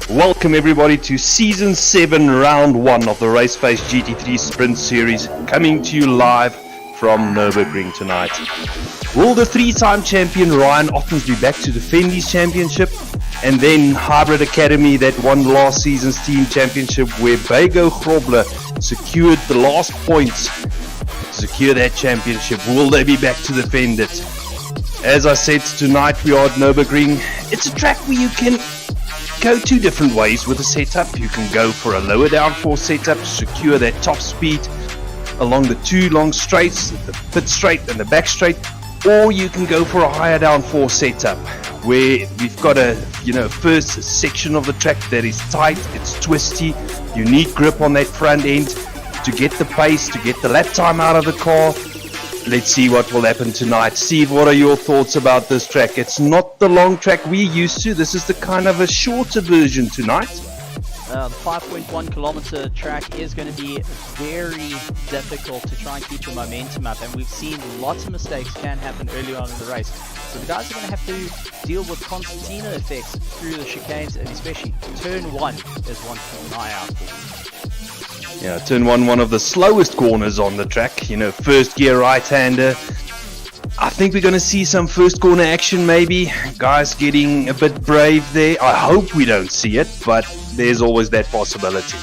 Welcome everybody to Season 7, Round 1 of the RaceFace GT3 Sprint Series, coming to you live from Nurburgring tonight. Will the three-time champion Ryan Ottens be back to defend his championship? And then Hybrid Academy that won last season's team championship, where Bego Grobler secured the last points to secure that championship. Will they be back to defend it? As I said, tonight we are at Nurburgring. It's a track where you can go two different ways with the setup. You can go for a lower downforce setup to secure that top speed along the two long straights, the pit straight and the back straight, or you can go for a higher downforce setup where we've got a first section of the track that is tight, it's twisty, you need grip on that front end to get the pace, to get the lap time out of the car. Let's see what will happen tonight. Steve, what are your thoughts about this track? It's not the long track we're used to. This is the kind of a shorter version tonight. The 5.1 kilometer track is going to be very difficult to try and keep the momentum up, and we've seen lots of mistakes can happen early on in the race. So the guys are going to have to deal with concertina effects through the chicanes, and especially turn 1 is one to keep an eye out for. Yeah, turn 1, one of the slowest corners on the track. First gear right-hander. I think we're going to see some first corner action maybe. Guys getting a bit brave there. I hope we don't see it, but there's always that possibility.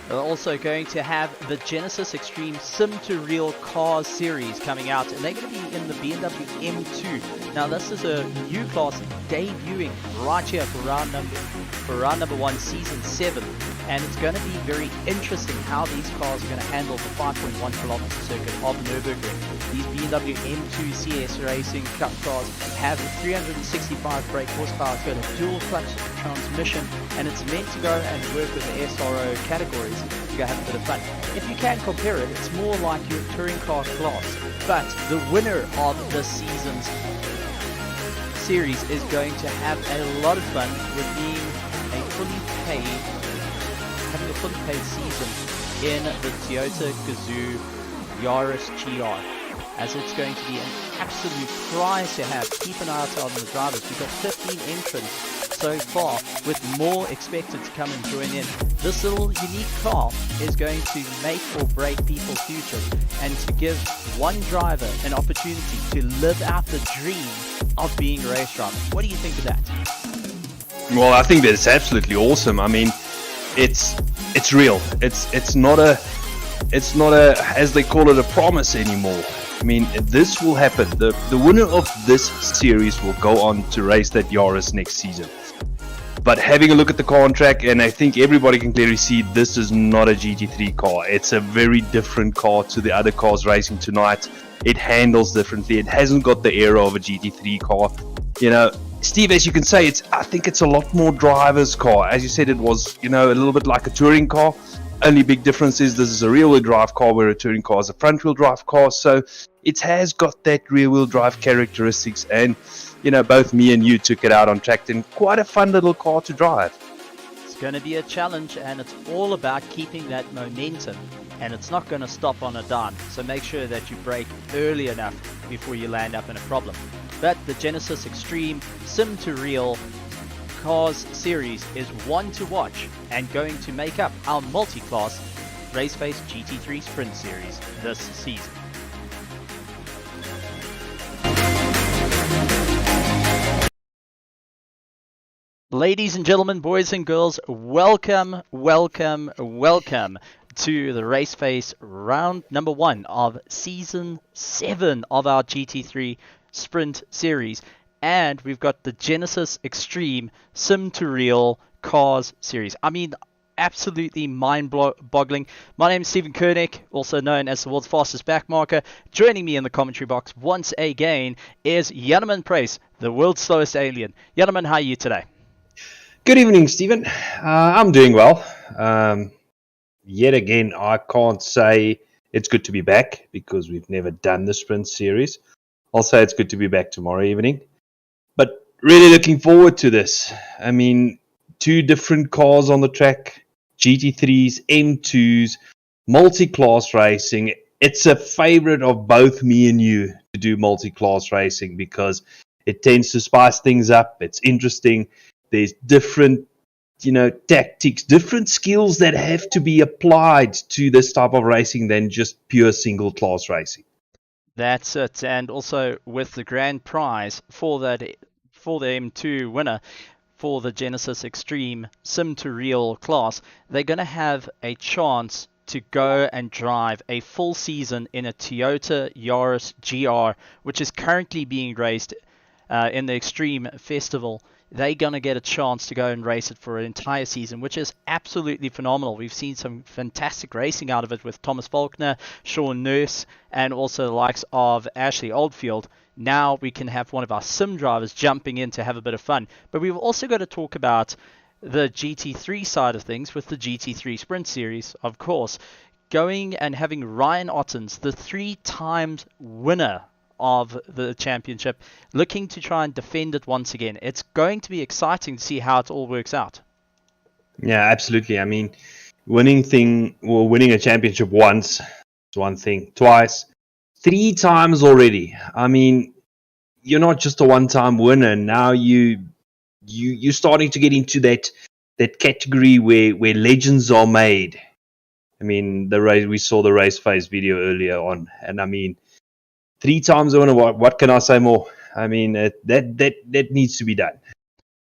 We're also going to have the Genisus Sim2Real Cars series coming out, and they're going to be in the BMW M2. Now this is a new class debuting right here for round number 1, season 7, and it's going to be very interesting how these cars are going to handle the 5.1 kilometer circuit of Nurburgring. These BMW M2 CS Racing Cup cars have 365 brake horsepower, it's got a dual clutch transmission, and it's meant to go and work with the SRO categories to go have a bit of fun. If you can compare it, it's more like your touring car class, but the winner of this season's series is going to have a lot of fun with being having a fully paid season in the Toyota Gazoo Yaris GR, as it's going to be an absolute prize to have. Keep an eye out on the drivers. We've got 15 entrants so far, with more expected to come and join in. This little unique car is going to make or break people's futures, and to give one driver an opportunity to live out the dream of being a race driver. What do you think of that? Well, I think that's absolutely awesome. I mean, it's real. It's not a as they call it, a promise anymore. I mean, this will happen. The winner of this series will go on to race that Yaris next season. But having a look at the car on track, and I think everybody can clearly see this is not a GT3 car. It's a very different car to the other cars racing tonight. It handles differently. It hasn't got the air of a GT3 car. Steve, as you can say, I think it's a lot more driver's car. As you said, it was, a little bit like a touring car. Only big difference is this is a rear-wheel drive car, where a touring car is a front-wheel drive car. So it has got that rear-wheel drive characteristics, and both me and you took it out on track, and quite a fun little car to drive. It's going to be a challenge, and it's all about keeping that momentum, and it's not going to stop on a dime. So make sure that you brake early enough before you land up in a problem. But the Genisus Sim2Real Cars series is one to watch, and going to make up our multi-class RaceFace GT3 Sprint series this season. Ladies and gentlemen, boys and girls, welcome to the RaceFace round number 1 of season 7 of our GT3 Sprint series. And we've got the Genisus Sim2Real Cars series. I mean, absolutely mind-boggling. My name is Stephen Koenig, also known as the world's fastest backmarker. Joining me in the commentary box once again is Janneman Price, the world's slowest alien. Janneman, how are you today? Good evening, Stephen. I'm doing well. Yet again, I can't say it's good to be back because we've never done the sprint series. I'll say it's good to be back tomorrow evening. But really looking forward to this. I mean, two different cars on the track, GT3s, M2s, multi-class racing. It's a favorite of both me and you to do multi-class racing because it tends to spice things up. It's interesting. There's different, tactics, different skills that have to be applied to this type of racing than just pure single class racing. That's it. And also with the grand prize for the M2 winner for the Genisus Extreme Sim2Real class, they're going to have a chance to go and drive a full season in a Toyota Yaris GR, which is currently being raced in the Extreme Festival. They're going to get a chance to go and race it for an entire season, which is absolutely phenomenal. We've seen some fantastic racing out of it with Thomas Faulkner, Sean Nurse, and also the likes of Ashley Oldfield. Now we can have one of our sim drivers jumping in to have a bit of fun. But we've also got to talk about the GT3 side of things with the GT3 Sprint Series, of course. Going and having Ryan Ottens, the 3-time winner of the championship, looking to try and defend it once again. It's going to be exciting to see how it all works out. Yeah, absolutely. I mean, winning a championship once is one thing. Twice, 3 times already. I mean, you're not just a one-time winner. Now you're starting to get into that category where legends are made. I mean, we saw the RaceFace video earlier on, and I mean, 3 times a winner. What can I say more? I mean, that needs to be done.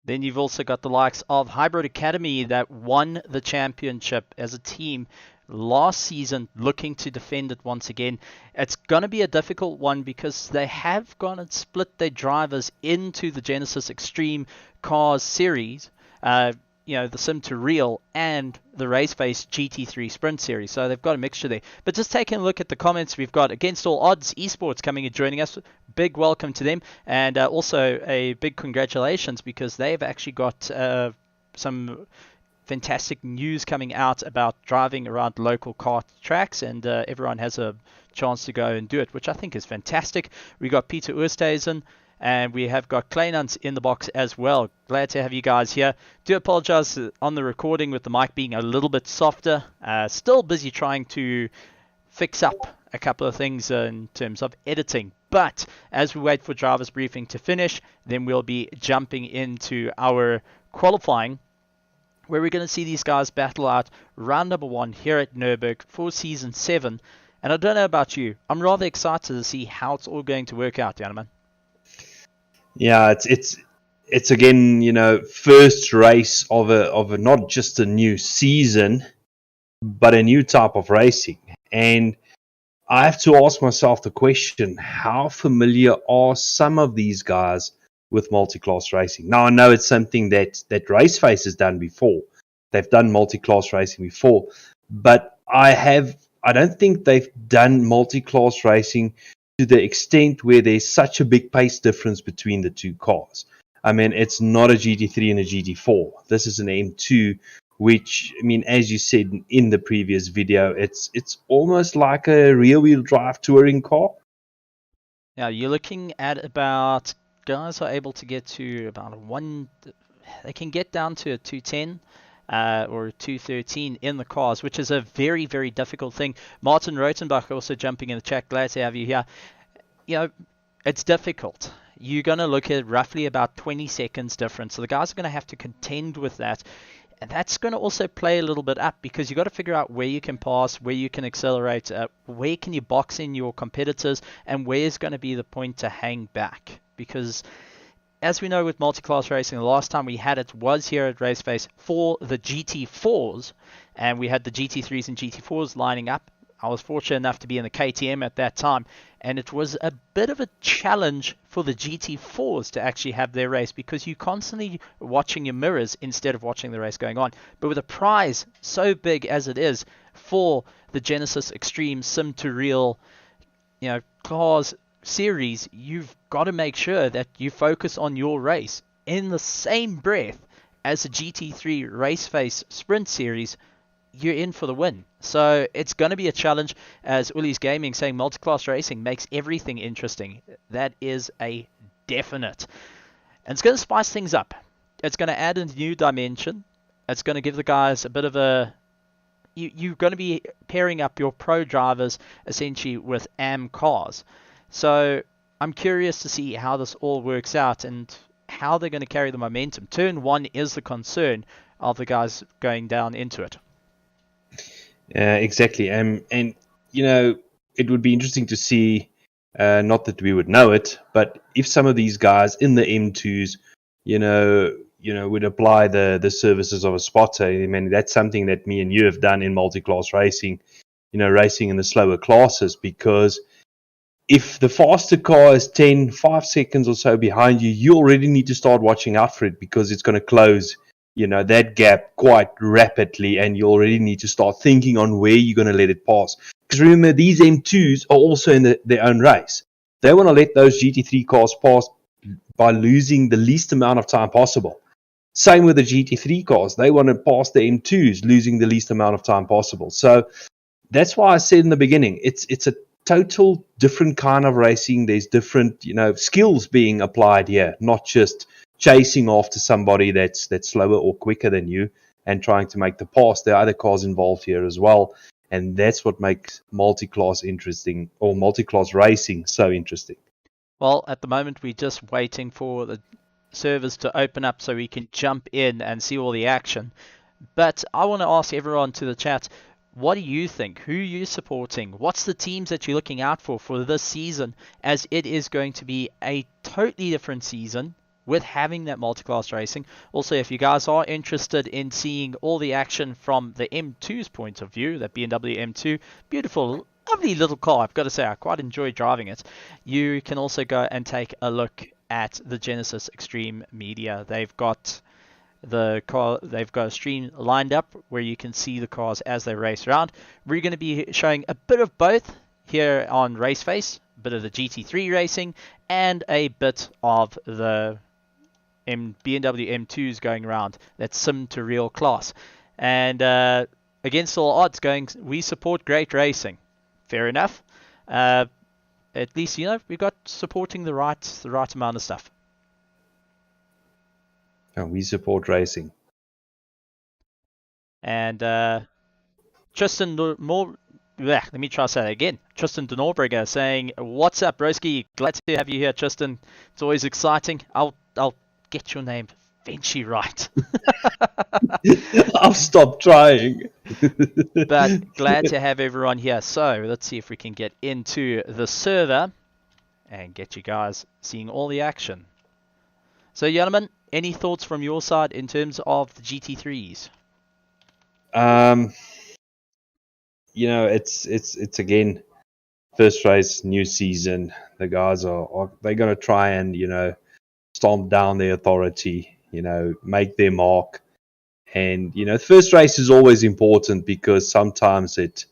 Then you've also got the likes of Hybrid Academy that won the championship as a team last season, looking to defend it once again. It's going to be a difficult one because they have gone and split their drivers into the Genisus Extreme Cars series. The Sim2Real and the RaceFace GT3 Sprint Series. So they've got a mixture there. But just taking a look at the comments, we've got Against All Odds Esports coming and joining us. Big welcome to them. And also a big congratulations because they've actually got some fantastic news coming out about driving around local kart tracks. And everyone has a chance to go and do it, which I think is fantastic. We got Peter Oosthuizen. And we have got Kleinans in the box as well. Glad to have you guys here. Do apologize on the recording with the mic being a little bit softer. Still busy trying to fix up a couple of things in terms of editing. But as we wait for driver's briefing to finish, then we'll be jumping into our qualifying, where we're going to see these guys battle out round number 1 here at Nurburgring for Season 7. And I don't know about you, I'm rather excited to see how it's all going to work out, gentlemen. Yeah, it's again, first race of a not just a new season, but a new type of racing. And I have to ask myself the question, how familiar are some of these guys with multi-class racing? Now, I know it's something that RaceFace has done before. They've done multi-class racing before, but I don't think they've done multi-class racing to the extent where there's such a big pace difference between the two cars. I mean, it's not a GT3 and a GT4. This is an M2, which, I mean, as you said in the previous video, it's almost like a rear-wheel drive touring car. Now, you're looking at about, guys are able to get to about they can get down to a 210 or 213 in the cars, which is a very, very difficult thing. Martin Rotenbach also jumping in the chat. Glad to have you here. It's difficult. You're going to look at roughly about 20 seconds difference. So the guys are going to have to contend with that. And that's going to also play a little bit up because you've got to figure out where you can pass, where you can accelerate, where can you box in your competitors, and where's going to be the point to hang back. Because as we know with multi-class racing, the last time we had it was here at RaceFace for the GT4s, and we had the GT3s and GT4s lining up. I was fortunate enough to be in the KTM at that time, and it was a bit of a challenge for the GT4s to actually have their race because you're constantly watching your mirrors instead of watching the race going on. But with a prize so big as it is for the Genisus Extreme Sim2Real, cars series, you've got to make sure that you focus on your race in the same breath as the GT3 RaceFace Sprint Series. you're in for the win. So it's going to be a challenge, as Uli's Gaming saying multi-class racing makes everything interesting. That is a definite. And it's going to spice things up. It's going to add a new dimension. It's going to give the guys a bit of a... You're going to be pairing up your pro drivers essentially with AM cars. So I'm curious to see how this all works out and how they're going to carry the momentum. Turn 1 is the concern of the guys going down into it. Exactly. And, it would be interesting to see, not that we would know it, but if some of these guys in the M2s, would apply the services of a spotter. I mean, that's something that me and you have done in multi-class racing, racing in the slower classes, because if the faster car is 5 seconds or so behind you, you already need to start watching out for it, because it's going to close, that gap quite rapidly, and you already need to start thinking on where you're going to let it pass. Because remember, these M2s are also in their own race. They want to let those GT3 cars pass by losing the least amount of time possible. Same with the GT3 cars. They want to pass the M2s, losing the least amount of time possible. So that's why I said in the beginning, it's a total different kind of racing. There's different, skills being applied here, not just chasing after somebody that's slower or quicker than you and trying to make the pass. There are other cars involved here as well, and that's what makes multi-class interesting, or multi-class racing so interesting. Well, at the moment we're just waiting for the servers to open up so we can jump in and see all the action. But I want to ask everyone to the chat, what do you think? Who are you supporting? What's the teams that you're looking out for this season, as it is going to be a totally different season with having that multi-class racing. Also, if you guys are interested in seeing all the action from the M2's point of view, that BMW M2, beautiful, lovely little car, I've got to say, I quite enjoy driving it. You can also go and take a look at the Genisus Extreme Media. They've got a stream lined up where you can see the cars as they race around. We're going to be showing a bit of both here on RaceFace, a bit of the GT3 racing and a bit of the BMW M2s going around, that Sim2Real class. And against all odds, we support great racing. Fair enough. At least, we've got supporting the right amount of stuff. And we support racing. And Tristan let me try to say that again. Tristan de Nurburgring saying, "What's up, broski? Glad to have you here, Tristan. It's always exciting. I'll get your name eventually right." I'll stop trying. But glad to have everyone here. So let's see if we can get into the server and get you guys seeing all the action. So, gentlemen, any thoughts from your side in terms of the GT3s? It's again, first race, new season. The guys they're gonna try and stomp down their authority, make their mark. And the first race is always important, because sometimes it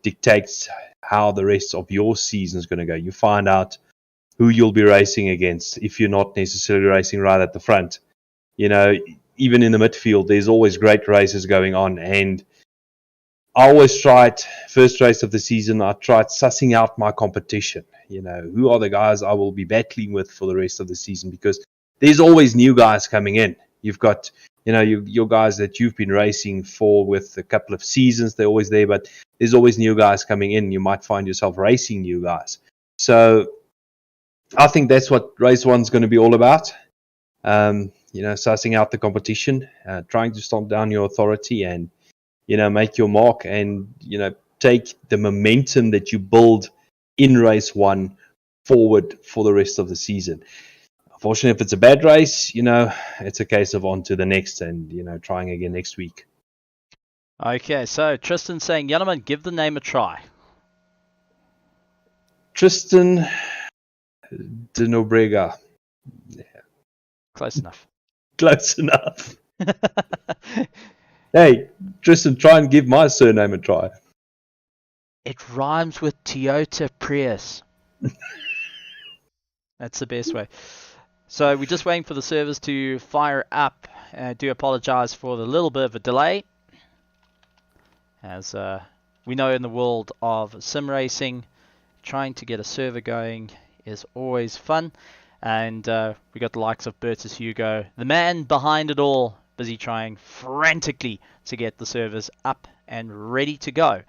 dictates how the rest of your season is going to go. You find out who you'll be racing against if you're not necessarily racing right at the front. Even in the midfield, there's always great races going on. And I always tried, first race of the season, I tried sussing out my competition. Who are the guys I will be battling with for the rest of the season, because there's always new guys coming in. You've got, your guys that you've been racing for with a couple of seasons, they're always there, but there's always new guys coming in. You might find yourself racing new guys. So I think that's what race one's going to be all about. Sussing out the competition, trying to stomp down your authority and, make your mark and, take the momentum that you build in race one forward for the rest of the season. Unfortunately, if it's a bad race, it's a case of on to the next and, trying again next week. Okay, so Tristan saying, gentlemen, give the name a try. Tristan de Nurburgring. Yeah. Close enough. Close enough. Hey, Tristan, try and give my surname a try. It rhymes with Toyota Prius. That's the best way. So we're just waiting for the servers to fire up. I do apologize for the little bit of a delay. As we know in the world of sim racing, trying to get a server going is always fun. And we got the likes of Bertus Hugo, the man behind it all, busy trying frantically to get the servers up and ready to go.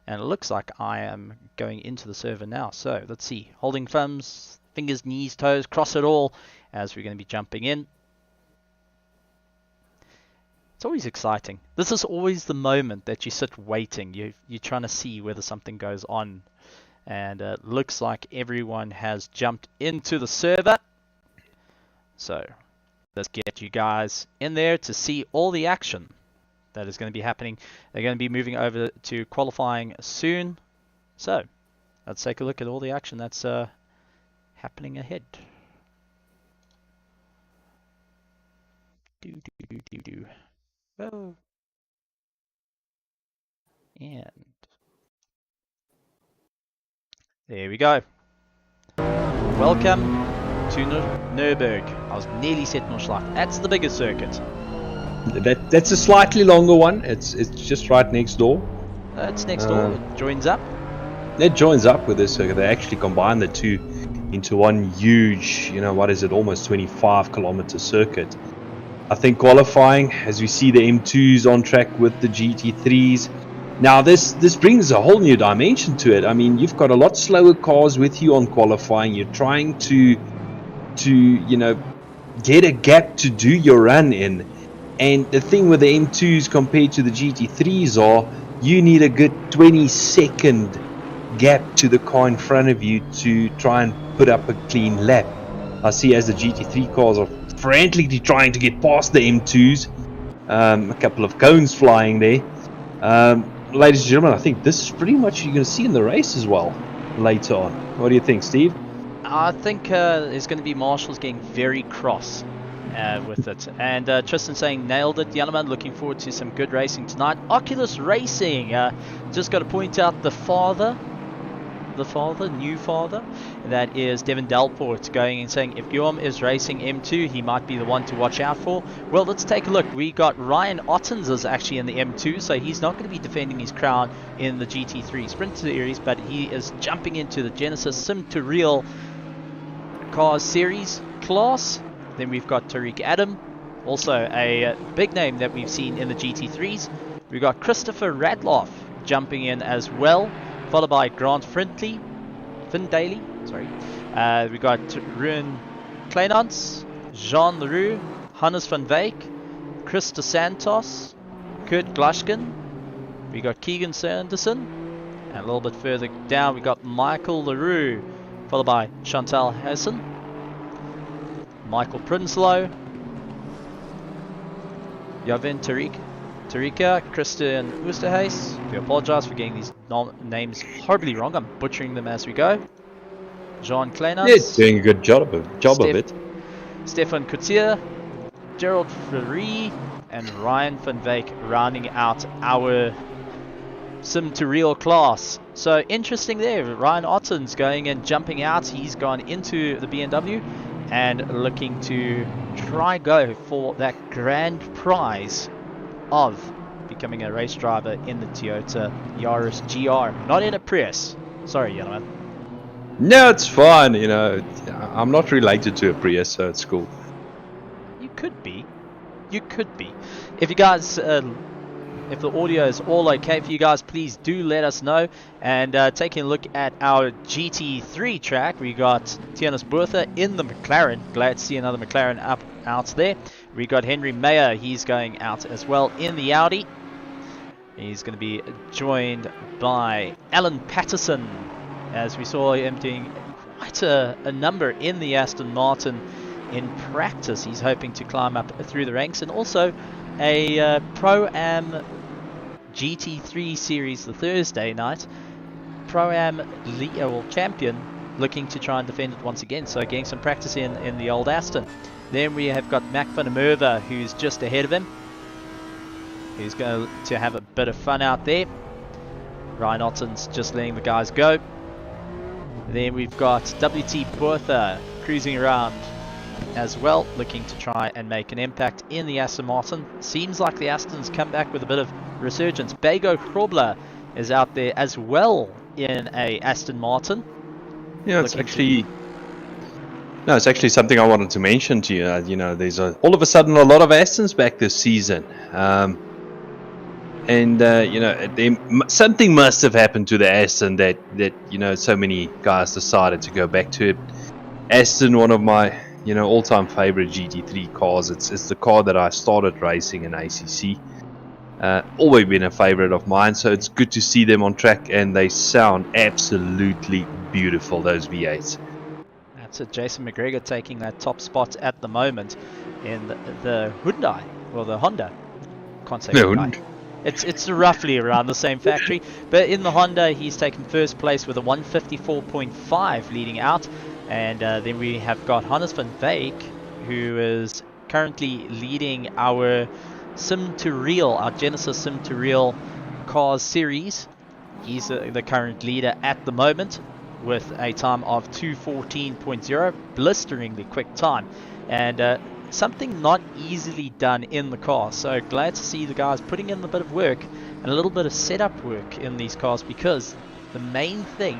And it looks like I am going into the server now. So let's see. Holding thumbs, fingers, knees, toes, cross it all as we're going to be jumping in. It's always exciting. This is always the moment that you sit waiting. You're trying to see whether something goes on. And it looks like everyone has jumped into the server. So let's get you guys in there to see all the action that is going to be happening. They're going to be moving over to qualifying soon. So let's take a look at all the action that's happening ahead. Oh. And there we go. Welcome to Nurburgring. I was nearly said Nurschlag. That's the biggest circuit. That's a slightly longer one. It's just right next door. It's next door. It joins up. It joins up with this circuit. They actually combine the two into one huge, what is it, almost 25-kilometer circuit. I think qualifying, as we see the M2s on track with the GT3s. Now this brings a whole new dimension to it. I mean, you've got a lot slower cars with you on qualifying. You're trying to get a gap to do your run in. And the thing with the M2s compared to the GT3s are, you need a good 20-second gap to the car in front of you to try and put up a clean lap. I see as the GT3 cars are frantically trying to get past the M2s. A couple of cones flying there. Ladies and gentlemen, I think this is pretty much you're going to see in the race as well later on. What do you think, Steve? I think there's going to be marshals getting very cross with it. And Tristan saying, nailed it, Yellowman. Looking forward to some good racing tonight. Oculus Racing. Just got to point out new father, that is Devin Delport, going and saying, if Guillaume is racing M2, he might be the one to watch out for. Well, let's take a look. We got Ryan Ottens is actually in the M2, so he's not going to be defending his crown in the GT3 Sprint Series, but he is jumping into the Genisus Sim2Real Cars Series class. Then we've got Tariq Adam, also a big name that we've seen in the GT3s. We've got Christopher Radloff jumping in as well, followed by Grant Findaley. We got Ruan Kleinans, Jean Leroux, Hannes van Wyk, Chris de Santos, Kurt Glashkin. We got Keegan Sanderson, and a little bit further down we got Michael Leroux, followed by Chantal Hassan, Michael Prinsloo, Javin Tarika, Christian Oosterhuis. We apologize for getting these names horribly wrong. I'm butchering them as we go. Jean Kleinans. Yeah, doing a good job of it. Stefan Coutier, Gerald Fleury, and Ryan van Wyk rounding out our Sim2Real class. So interesting there. Ryan Ottens going and jumping out. He's gone into the BMW and looking to try go for that grand prize of becoming a race driver in the Toyota Yaris GR, not in a Prius. Sorry, gentlemen. No, it's fine. I'm not related to a Prius, so it's cool. You could be. If you guys, if the audio is all okay for you guys, please do let us know. And taking a look at our GT3 track, we got Tianus Bertha in the McLaren. Glad to see another McLaren out there. We got Henry Mayer, he's going out as well in the Audi. He's going to be joined by Alan Patterson, as we saw him doing quite a number in the Aston Martin in practice. He's hoping to climb up through the ranks, and also a Pro-Am GT3 series the Thursday night. Pro-Am champion looking to try and defend it once again, so getting some practice in the old Aston. Then we have got Mac van der Merwe, who's just ahead of him, who's going to have a bit of fun out there. Ryan Ottens just letting the guys go. Then we've got WT Bertha cruising around as well, looking to try and make an impact in the Aston Martin. Seems like the Aston's come back with a bit of resurgence. Bego Krobler is out there as well in a Aston Martin. Yeah, it's actually something I wanted to mention to you. You know, there's all of a sudden a lot of Astons back this season. And you know, something must have happened to the Aston that you know, so many guys decided to go back to it. Aston, one of my all-time favorite GT3 cars. It's the car that I started racing in ACC. Always been a favorite of mine, so it's good to see them on track, and they sound absolutely beautiful, those V8s. That's it. Jason McGregor taking that top spot at the moment in the Hyundai, or the Honda. Can't say Hyundai. It's roughly around the same factory, but in the Honda he's taken first place with a 154.5 leading out, and then we have got Hannes van Wyk, who is currently leading our Sim2Real, our Genisus Sim2Real Cars series. He's the current leader at the moment with a time of 2:14.0, blisteringly quick time, and something not easily done in the car. So glad to see the guys putting in a bit of work and a little bit of setup work in these cars, because the main thing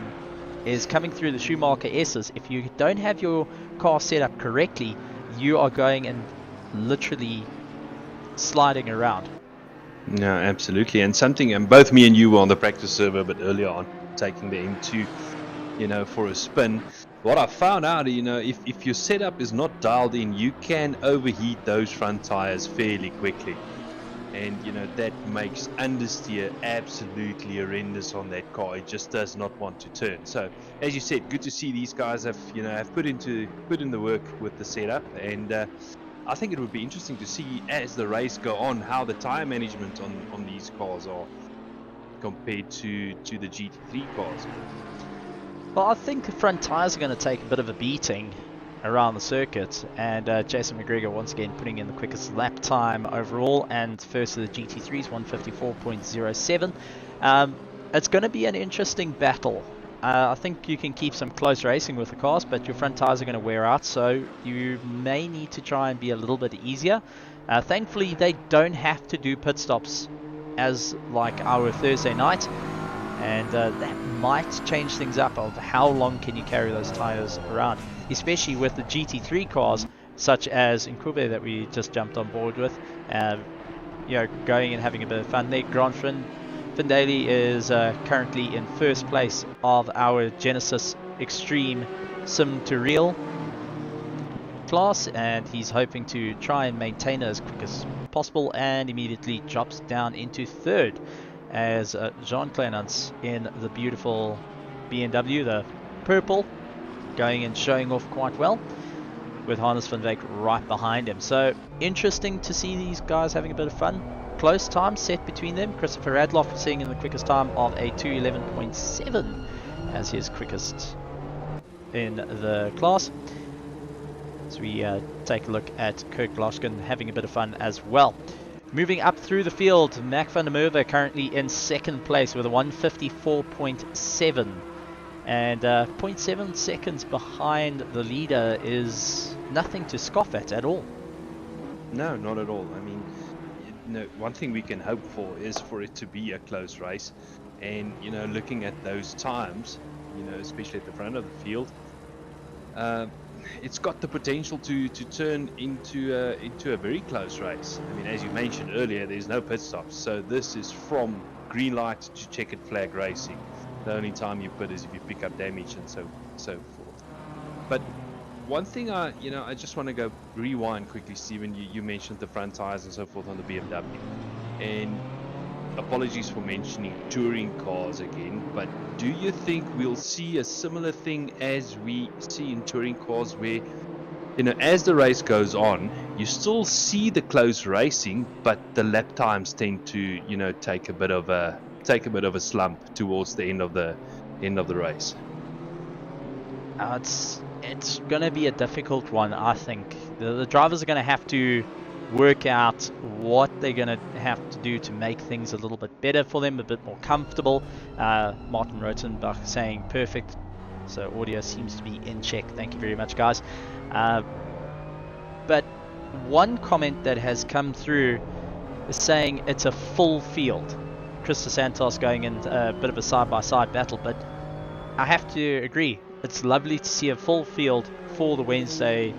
is coming through the Schumacher S's. If you don't have your car set up correctly, you are going and literally sliding around. No, absolutely. And something, and both me and you were on the practice server a bit earlier on, taking the M2, you know, for a spin. What I found out, you know, if your setup is not dialed in, you can overheat those front tires fairly quickly. And, you know, that makes understeer absolutely horrendous on that car. It just does not want to turn. So, as you said, good to see these guys have put in the work with the setup. And I think it would be interesting to see, as the race go on, how the tire management on these cars are compared to the GT3 cars. Well, I think the front tyres are going to take a bit of a beating around the circuit, and Jason McGregor once again putting in the quickest lap time overall, and first of the GT3s, 154.07. It's going to be an interesting battle. I think you can keep some close racing with the cars, but your front tyres are going to wear out, so you may need to try and be a little bit easier. Thankfully, they don't have to do pit stops as like our Thursday night, and that might change things up of how long can you carry those tires around, especially with the GT3 cars such as Nkube that we just jumped on board with, you know, going and having a bit of fun there. Grant Findaley is currently in first place of our Genesis Extreme Sim2Real class, and he's hoping to try and maintain it as quick as possible, and immediately drops down into third as Jean Clénance in the beautiful BMW, the purple, going and showing off quite well, with Hannes van Wyk right behind him. So interesting to see these guys having a bit of fun. Close time set between them. Christopher Radloff seeing in the quickest time of a 2:11.7 as his quickest in the class. So we take a look at Kirk Gloshkin having a bit of fun as well. Moving up through the field, Mac van der Merwe currently in second place with a 154.7, and 0.7 seconds behind the leader is nothing to scoff at all. No, not at all. I mean, you know, one thing we can hope for is for it to be a close race, and you know, looking at those times, you know, especially at the front of the field, it's got the potential to turn into a very close race. I mean, as you mentioned earlier, there's no pit stops, so this is from green light to checkered flag racing. The only time you pit is if you pick up damage and so forth. But one thing I just want to go rewind quickly, Stephen. You mentioned the front tires and so forth on the BMW, and apologies for mentioning touring cars again, but do you think we'll see a similar thing as we see in touring cars, where, you know, as the race goes on, you still see the close racing, but the lap times tend to, you know, take a bit of a slump towards the end of the race? It's going to be a difficult one, I think. The drivers are going to have to work out what they're going to have to do to make things a little bit better for them, a bit more comfortable. Martin Rotenbach saying perfect, so audio seems to be in check. Thank you very much, guys. but one comment that has come through is saying it's a full field. Chris Santos going in a bit of a side-by-side battle, but I have to agree, it's lovely to see a full field for the Wednesday,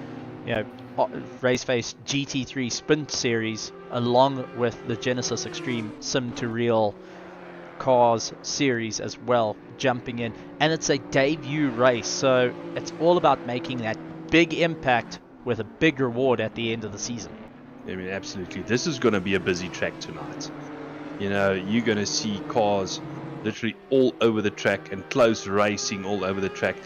RaceFace GT3 Sprint Series, along with the Genisus Extreme Sim2Real Cars Series as well, jumping in. And it's a debut race, so it's all about making that big impact with a big reward at the end of the season. I mean, absolutely. This is going to be a busy track tonight. You're going to see cars literally all over the track and close racing all over the track.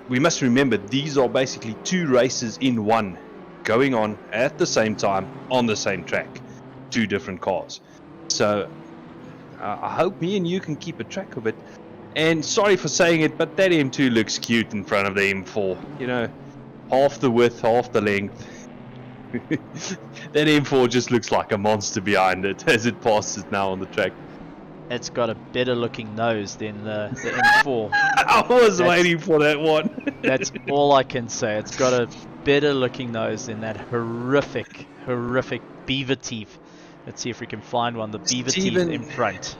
We must remember these are basically two races in one going on at the same time on the same track, two different cars. So I hope me and you can keep a track of it. And sorry for saying it, but that M2 looks cute in front of the M4. Half the width, half the length. That M4 just looks like a monster behind it as it passes now on the track. It's got a better looking nose than the M4. I was waiting for that one. That's all I can say. It's got a better looking nose than that horrific beaver teeth. Let's see if we can find one. The beaver teeth in front.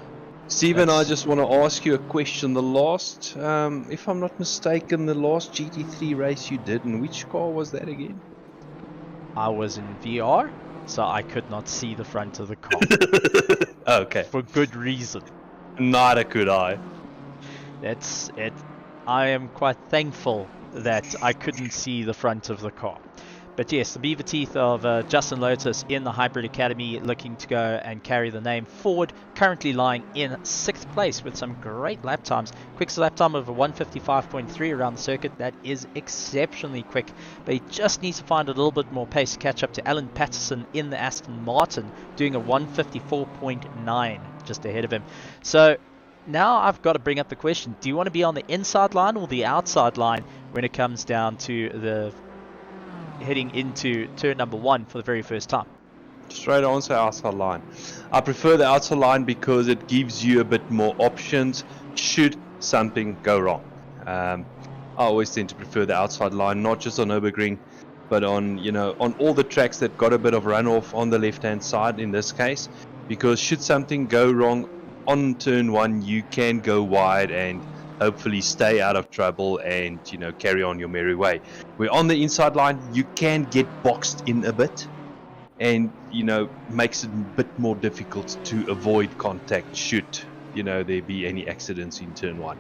Stephen, I just want to ask you a question. The last, if I'm not mistaken, the last GT3 race you did, in which car was that again? I was in VR, so I could not see the front of the car. Okay. For good reason. Neither could I. That's it. I am quite thankful that I couldn't see the front of the car. But yes, the beaver teeth of Justin Lotus in the Hybrid Academy, looking to go and carry the name forward. Currently lying in 6th place with some great lap times. Quickest lap time of a 155.3 around the circuit. That is exceptionally quick. But he just needs to find a little bit more pace to catch up to Alan Patterson in the Aston Martin, doing a 154.9 just ahead of him. So now I've got to bring up the question, do you want to be on the inside line or the outside line when it comes down to the heading into turn number 1 for the very first time? Straight answer, outside line. I prefer the outside line because it gives you a bit more options should something go wrong. I always tend to prefer the outside line, not just on Nurburgring, but on on all the tracks that got a bit of runoff on the left hand side in this case, because should something go wrong on turn 1, you can go wide and hopefully stay out of trouble and carry on your merry way. Where on the inside line you can get boxed in a bit, and makes it a bit more difficult to avoid contact should there be any accidents in turn 1.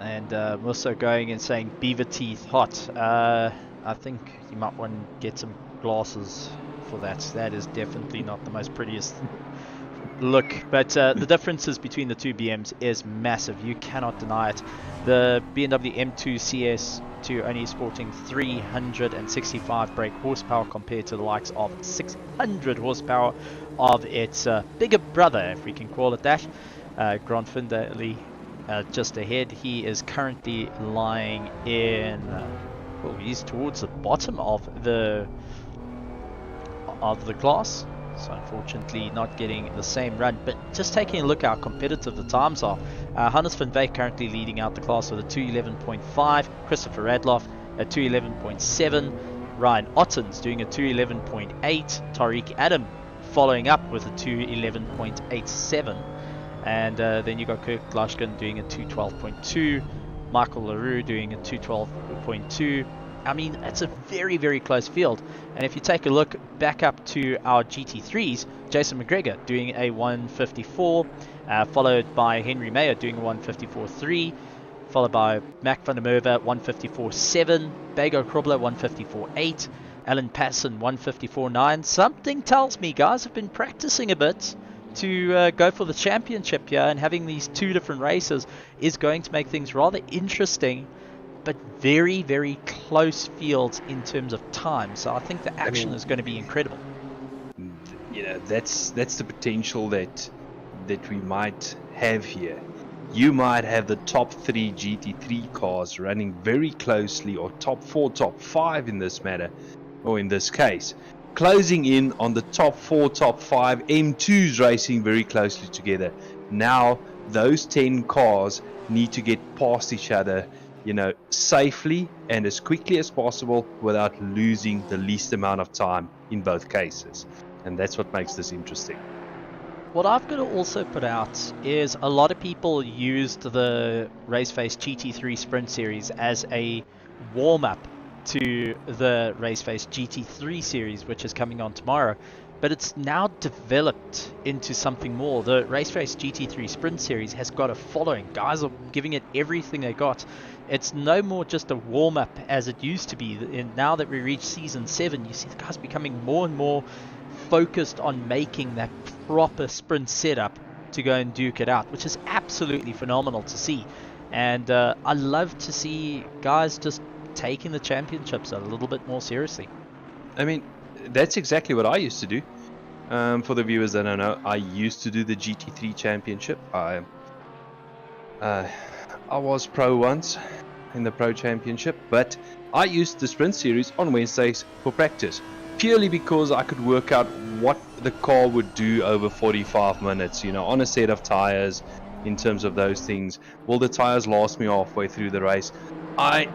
And also going and saying beaver teeth hot. I think you might want to get some glasses for that. That is definitely not the most prettiest look, but the differences between the two BMs is massive. You cannot deny it. The BMW M2 CS2 only sporting 365 brake horsepower compared to the likes of 600 horsepower of its bigger brother, if we can call it that. Grant Findlay just ahead. He is currently lying in he's towards the bottom of the class. So unfortunately not getting the same run, but just taking a look how competitive the times are. Hannes van Wyk currently leading out the class with a 2:11.5, Christopher Radloff a 2:11.7, Ryan Otten's doing a 2:11.8, Tariq Adam following up with a 2:11.87, and then you got Kirk Glashkin doing a 2:12.2, Michael LaRue doing a 2:12.2. I mean, it's a very, very close field. And if you take a look back up to our GT3s, Jason McGregor doing a 154, followed by Henry Mayer doing a 154.3, followed by Mac van der Merwe 154.7, Bago Krobler 154.8, Alan Patterson 154.9. Something tells me guys have been practicing a bit to go for the championship here, and having these two different races is going to make things rather interesting, but very, very close fields in terms of time. So I think the action is going to be incredible. That's the potential that we might have here. You might have the top 3 GT3 cars running very closely, or top 4, top 5 in this matter, or in this case, closing in on the top 4, top 5 M2s racing very closely together. Now those 10 cars need to get past each other, safely and as quickly as possible without losing the least amount of time in both cases. And that's what makes this interesting. What I've got to also put out is a lot of people used the RaceFace GT3 Sprint Series as a warm-up to the RaceFace GT3 Series, which is coming on tomorrow. But it's now developed into something more. The RaceFace GT3 Sprint Series has got a following. Guys are giving it everything they got. It's no more just a warm-up as it used to be. And now that we reach Season 7, you see the guys becoming more and more focused on making that proper sprint setup to go and duke it out, which is absolutely phenomenal to see. And I love to see guys just taking the championships a little bit more seriously. I mean, that's exactly what I used to do. For the viewers that don't know, I used to do the GT3 championship. I was pro once in the pro championship, but I used the sprint series on Wednesdays for practice, purely because I could work out what the car would do over 45 minutes, on a set of tires, in terms of those things. Will the tires last me halfway through the race? I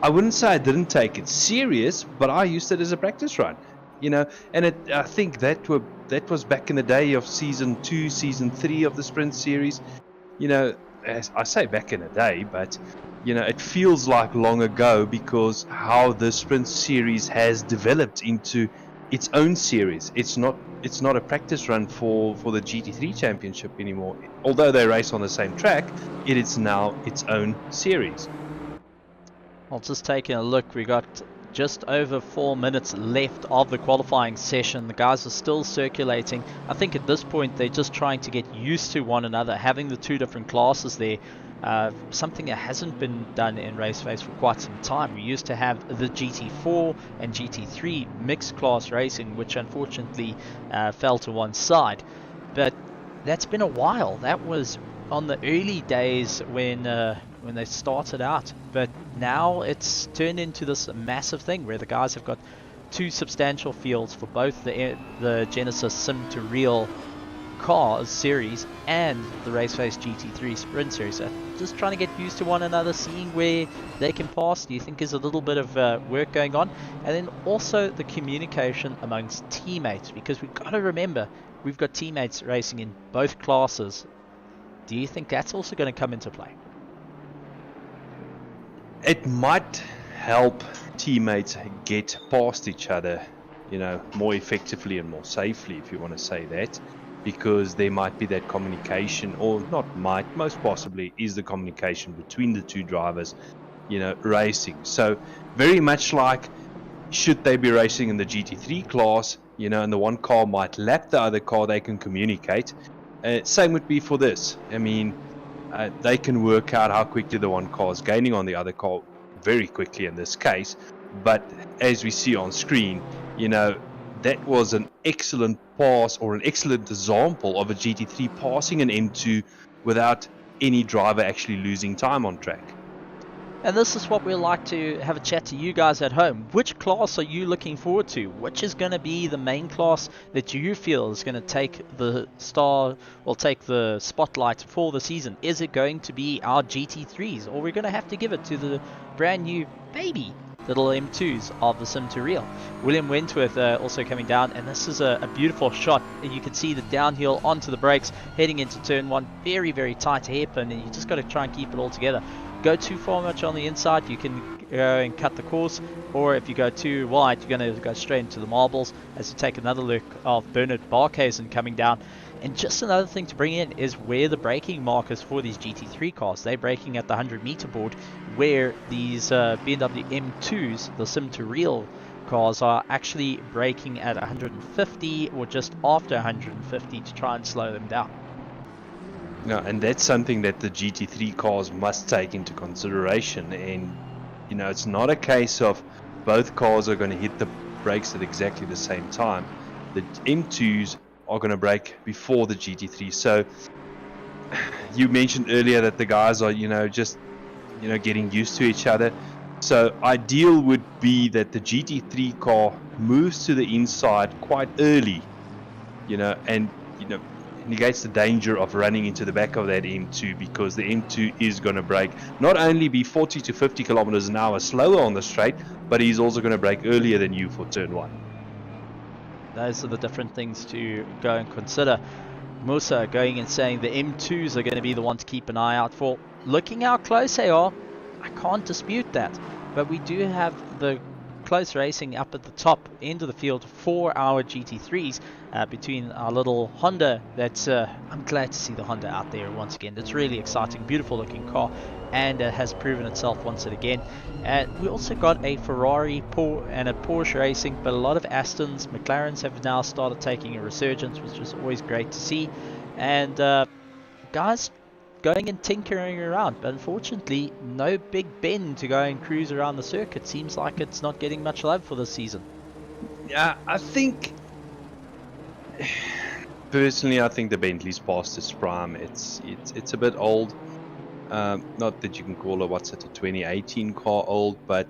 wouldn't say I didn't take it serious, but I used it as a practice run, and I think that was back in the day of Season 2, Season 3 of the sprint series. As I say back in the day, but it feels like long ago, because how the sprint series has developed into its own series. It's not a practice run for the GT3 championship anymore. Although they race on the same track, it is now its own series. Well, just taking a look, we got just over 4 minutes left of the qualifying session. The guys are still circulating. I think at this point they're just trying to get used to one another, having the two different classes there. Something that hasn't been done in RaceFace for quite some time. We used to have the GT4 and GT3 mixed class racing, which unfortunately fell to one side. But that's been a while. That was on the early days when they started out. But now it's turned into this massive thing where the guys have got two substantial fields for both the Genisus Sim2Real cars series and the RaceFace GT3 Sprint series. So just trying to get used to one another, seeing where they can pass. Do you think there's a little bit of work going on? And then also the communication amongst teammates, because we've got to remember we've got teammates racing in both classes. Do you think that's also going to come into play? It might help teammates get past each other, more effectively and more safely, if you want to say that, because there might be that communication, or not might, most possibly is the communication between the two drivers, racing. So very much like, should they be racing in the GT3 class, and the one car might lap the other car, they can communicate. Same would be for this. I mean, they can work out how quickly the one car is gaining on the other car, very quickly in this case. But as we see on screen, that was an excellent pass, or an excellent example of a GT3 passing an M2 without any driver actually losing time on track. And this is what we'd like to have a chat to you guys at home. Which class are you looking forward to? Which is going to be the main class that you feel is going to take the spotlight for the season? Is it going to be our GT3s, or we're going to have to give it to the brand new baby little M2s of the Sim2Real? William Wentworth also coming down, and this is a beautiful shot. And you can see the downhill onto the brakes, heading into turn one. Very, very tight hairpin, and you just got to try and keep it all together. Go too far much on the inside, you can go and cut the course, or if you go too wide, you're going to go straight into the marbles. As you take another look of Bernard Barkhuizen coming down. And just another thing to bring in is where the braking markers for these GT3 cars. They're braking at the 100 meter board, where these BMW M2s, the Sim2Real cars, are actually braking at 150 or just after 150 to try and slow them down. No, and that's something that the GT3 cars must take into consideration. And it's not a case of both cars are going to hit the brakes at exactly the same time. The M2s are going to brake before the GT3. So you mentioned earlier that the guys are just getting used to each other. So ideal would be that the GT3 car moves to the inside quite early, and negates the danger of running into the back of that M2, because the M2 is going to brake, not only be 40 to 50 kilometers an hour slower on the straight, but he's also going to brake earlier than you for turn 1. Those are the different things to go and consider. Musa going and saying the M2s are going to be the one to keep an eye out for. Looking how close they are, I can't dispute that. But we do have the close racing up at the top end of the field for our GT3s between our little Honda. That's I'm glad to see the Honda out there once again. It's really exciting, beautiful looking car, and has proven itself once again. We also got a Ferrari and a Porsche racing, but a lot of Astons, McLarens have now started taking a resurgence, which is always great to see. And guys going and tinkering around, but unfortunately no Big Ben to go and cruise around the circuit. Seems like it's not getting much love for this season. Yeah, I think personally, I think the Bentley's past its prime. It's a bit old. Not that you can call a 2018 car old, but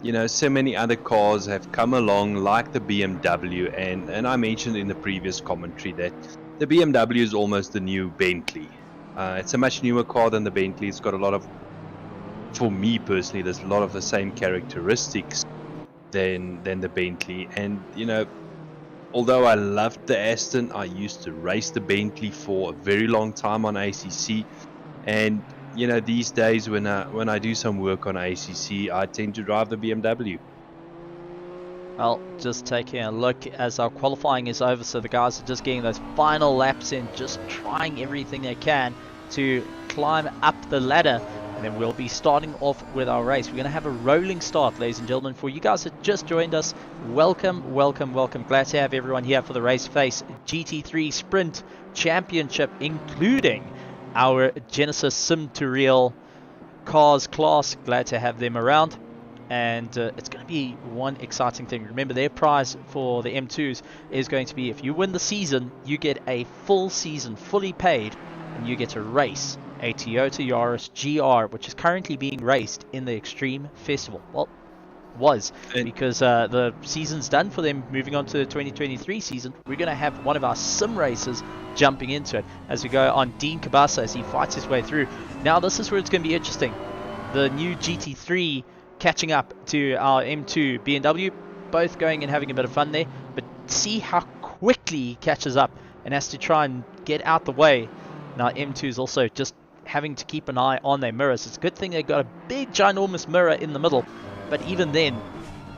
you know, so many other cars have come along, like the BMW, and I mentioned in the previous commentary that the BMW is almost the new Bentley. It's a much newer car than the Bentley. It's got a lot of, for me personally, there's a lot of the same characteristics than the Bentley. And you know, although I loved the Aston, I used to race the Bentley for a very long time on ACC. And you know, these days when I do some work on ACC, I tend to drive the BMW. Well, just taking a look as our qualifying is over, so the guys are just getting those final laps in, just trying everything they can to climb up the ladder, and then we'll be starting off with our race. We're going to have a rolling start, ladies and gentlemen. For you guys that just joined us, welcome, welcome, welcome. Glad to have everyone here for the RaceFace GT3 Sprint Championship, including our Genisus Sim2Real cars class. Glad to have them around. And it's going to be one exciting thing. Remember, their prize for the M2s is going to be, if you win the season, you get a full season fully paid, and you get to race a Toyota Yaris GR, which is currently being raced in the Extreme Festival. Well, was, because the season's done for them. Moving on to the 2023 season, we're going to have one of our sim racers jumping into it as we go on Dean Kabasa as he fights his way through. Now, this is where it's going to be interesting. The new GT3 catching up to our M2 BMW, both going and having a bit of fun there, but see how quickly he catches up and has to try and get out the way. Now M2 is also just having to keep an eye on their mirrors. It's a good thing they've got a big ginormous mirror in the middle, but even then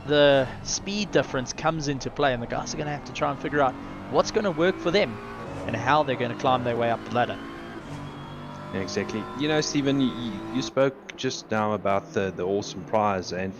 the speed difference comes into play, and the guys are going to have to try and figure out what's going to work for them and how they're going to climb their way up the ladder. Exactly. You know, Stephen, you spoke just now about the awesome prize, and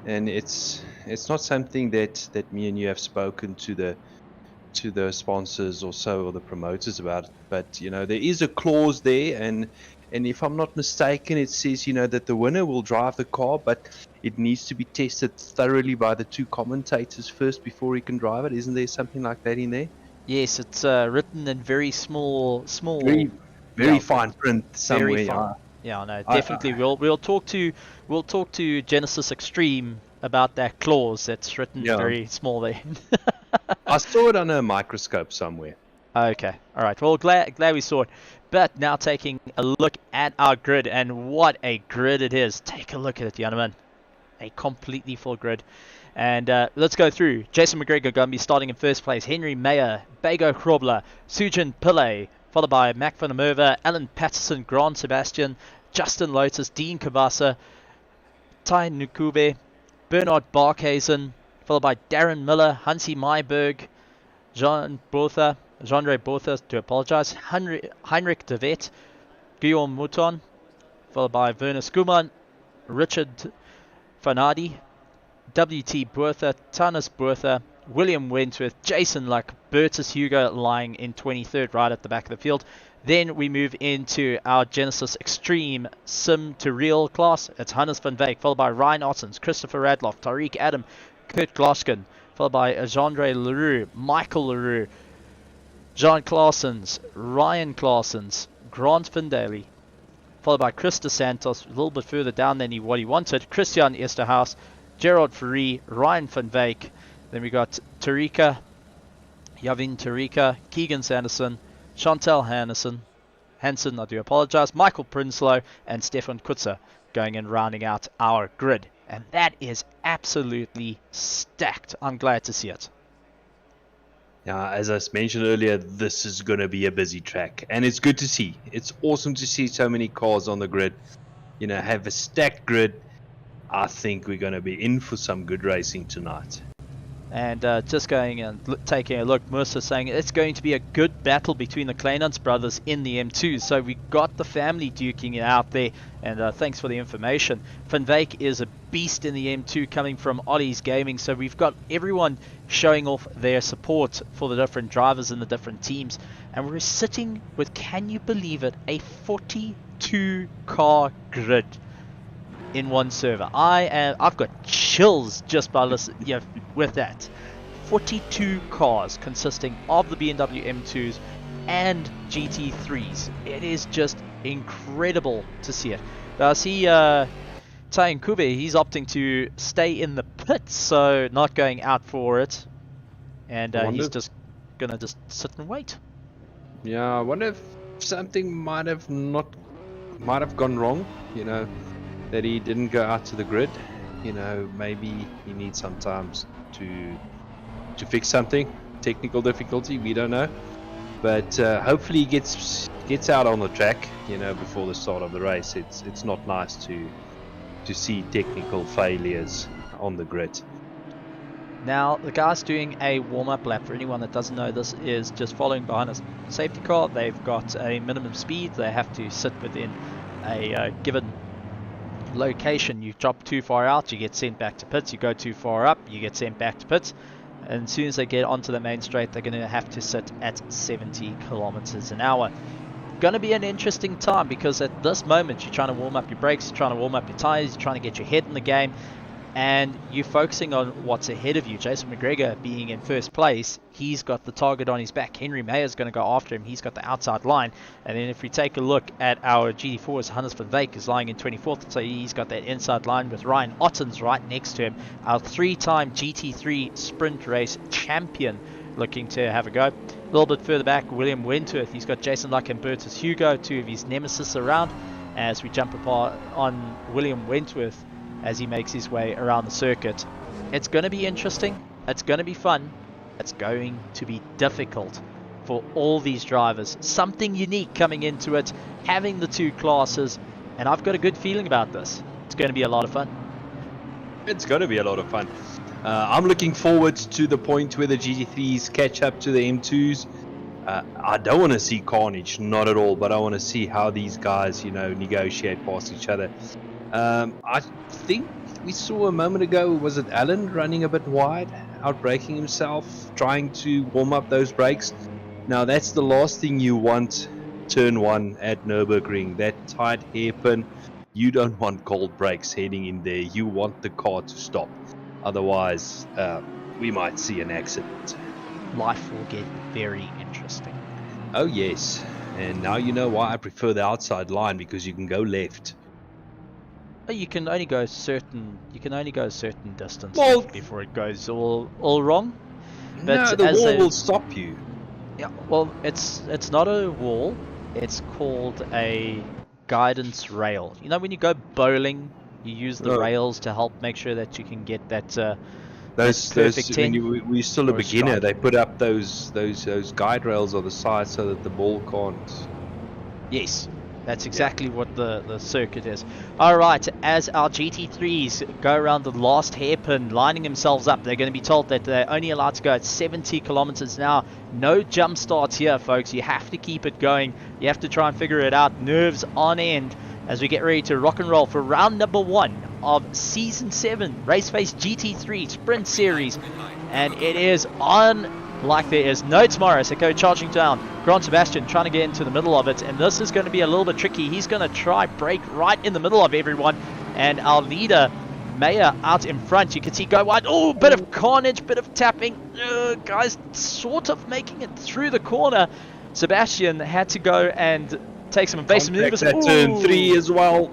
it's not something that me and you have spoken to the sponsors or so, or the promoters about, but you know, there is a clause there, and if I'm not mistaken, it says, you know, that the winner will drive the car, but it needs to be tested thoroughly by the 2 commentators first before he can drive it. Isn't there something like that in there? Yes, it's written in very small, very fine print somewhere. Very fine. Yeah, no, definitely. We'll talk to Genesis Extreme about that clause that's written very small there. I saw it under a microscope somewhere. Okay, all right. Well, glad we saw it. But now taking a look at our grid, and what a grid it is. Take a look at it, gentlemen. A completely full grid. And let's go through. Jason McGregor going to be starting in first place. Henry Meyer, Bego Krobler, Sujin Pillay, followed by Mac van der Merwe, Alan Patterson, Grant Sebastian, Justin Lotus, Dean Kabasa, Ty Nukube, Bernard Barkhazen, followed by Darren Miller, Hansi Myberg, Jean Andre Botha, to apologize, Heinrich de Vet, Guillaume Mouton, followed by Werner Skuman, Richard Fanadi, WT Botha, Tanis Botha, William Wentworth, Jason Luck, Bertus Hugo lying in 23rd right at the back of the field. Then we move into our Genesis Extreme Sim2Real class. It's Hannes van Wyk, followed by Ryan Ottens, Christopher Radloff, Tariq Adam, Kurt Glaskin, followed by Jeandre Leroux, Michael Leroux, John Claessens, Ryan Claessens, Grant Findaley, followed by Chris DeSantos, a little bit further down than what he wanted, Christian Esterhaus, Gerard Ferree, Ryan van Wyk. Then we got Tarika, Yavin Tarika, Keegan Sanderson, Chantal Hansen, I do apologize, Michael Prinsloo, and Stefan Kutzer going and rounding out our grid. And that is absolutely stacked. I'm glad to see it. Yeah, as I mentioned earlier, this is going to be a busy track, and it's good to see. It's awesome to see so many cars on the grid. You know, have a stacked grid. I think we're going to be in for some good racing tonight. And just going and taking a look, Mercer saying it's going to be a good battle between the Kleinans brothers in the M2. So we got the family duking it out there, and thanks for the information. Van Wyk is a beast in the M2 coming from Ollie's Gaming, so we've got everyone showing off their support for the different drivers and the different teams. And we're sitting with, can you believe it, a 42 car grid in one server. I've got chills just by listening, with that. 42 cars consisting of the BMW M2s and GT3s. It is just incredible to see it. I see Tayan Kube, he's opting to stay in the pits, so not going out for it. And he's just gonna just sit and wait. Yeah, I wonder if something might have gone wrong, that he didn't go out to the grid. Maybe he needs some time to fix something, technical difficulty, we don't know. But hopefully he gets out on the track, before the start of the race. It's not nice to see technical failures on the grid. Now the guy's doing a warm-up lap. For anyone that doesn't know, this is just following behind a safety car. They've got a minimum speed. They have to sit within a given location. You drop too far out, you get sent back to pits. You go too far up, you get sent back to pits. And as soon as they get onto the main straight, they're going to have to sit at 70 kilometers an hour. Going to be an interesting time, because at this moment you're trying to warm up your brakes, you're trying to warm up your tires, you're trying to get your head in the game, and you're focusing on what's ahead of you. Jason McGregor being in first place, he's got the target on his back. Henry Mayer's going to go after him. He's got the outside line. And then if we take a look at our GT4s, Hannes van Wyk is lying in 24th, so he's got that inside line with Ryan Ottens right next to him. Our three-time GT3 sprint race champion looking to have a go. A little bit further back, William Wentworth. He's got Jason Luck and Bertus Hugo, two of his nemesis around, as we jump apart on William Wentworth as he makes his way around the circuit. It's going to be interesting. It's going to be fun. It's going to be difficult for all these drivers. Something unique coming into it, having the two classes, and I've got a good feeling about this. It's going to be a lot of fun. It's going to be a lot of fun. I'm looking forward to the point where the GT3s catch up to the M2s. I don't want to see carnage, not at all, but I want to see how these guys, negotiate past each other. I think we saw a moment ago, was it Alan running a bit wide, outbraking himself, trying to warm up those brakes. Now that's the last thing you want turn one at Nurburgring, that tight hairpin. You don't want cold brakes heading in there. You want the car to stop. Otherwise, we might see an accident. Life will get very interesting. Oh yes, and now you know why I prefer the outside line, because you can go left. You can only go a certain distance Well, before it goes all wrong. But no, the wall will stop you. Yeah, well, it's not a wall. It's called a guidance rail. When you go bowling, you use the rails to help make sure that you can get that perfect 10. When we're still a beginner, strike. They put up those guide rails on the side so that the ball can't. Yes. That's exactly what the circuit is. Alright, as our GT3s go around the last hairpin, lining themselves up, they're going to be told that they're only allowed to go at 70 kilometers an hour. No jump starts here, folks. You have to keep it going. You have to try and figure it out. Nerves on end as we get ready to rock and roll for round number 1 of Season 7 RaceFace GT3 Sprint Series. And it is on like there is no tomorrow. So go charging down. Grant Sebastian trying to get into the middle of it, and this is going to be a little bit tricky. He's going to try break right in the middle of everyone, and our leader Mayer out in front. You can see go wide. Oh, bit of carnage, bit of tapping. Guys sort of making it through the corner. Sebastian had to go and take some invasive maneuvers. That turn 3 as well.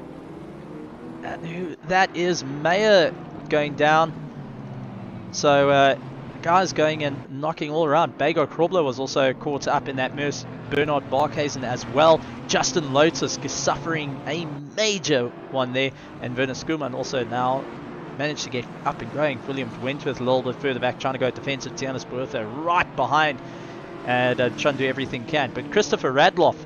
That is Mayer going down. So guys going and knocking all around. Bago Krobler was also caught up in that mess. Bernard Barkhuizen as well. Justin Lotus suffering a major one there. And Werner Skuman also now managed to get up and going. William Wentworth a little bit further back, trying to go defensive. Tianus Bertha right behind and trying to do everything he can. But Christopher Radloff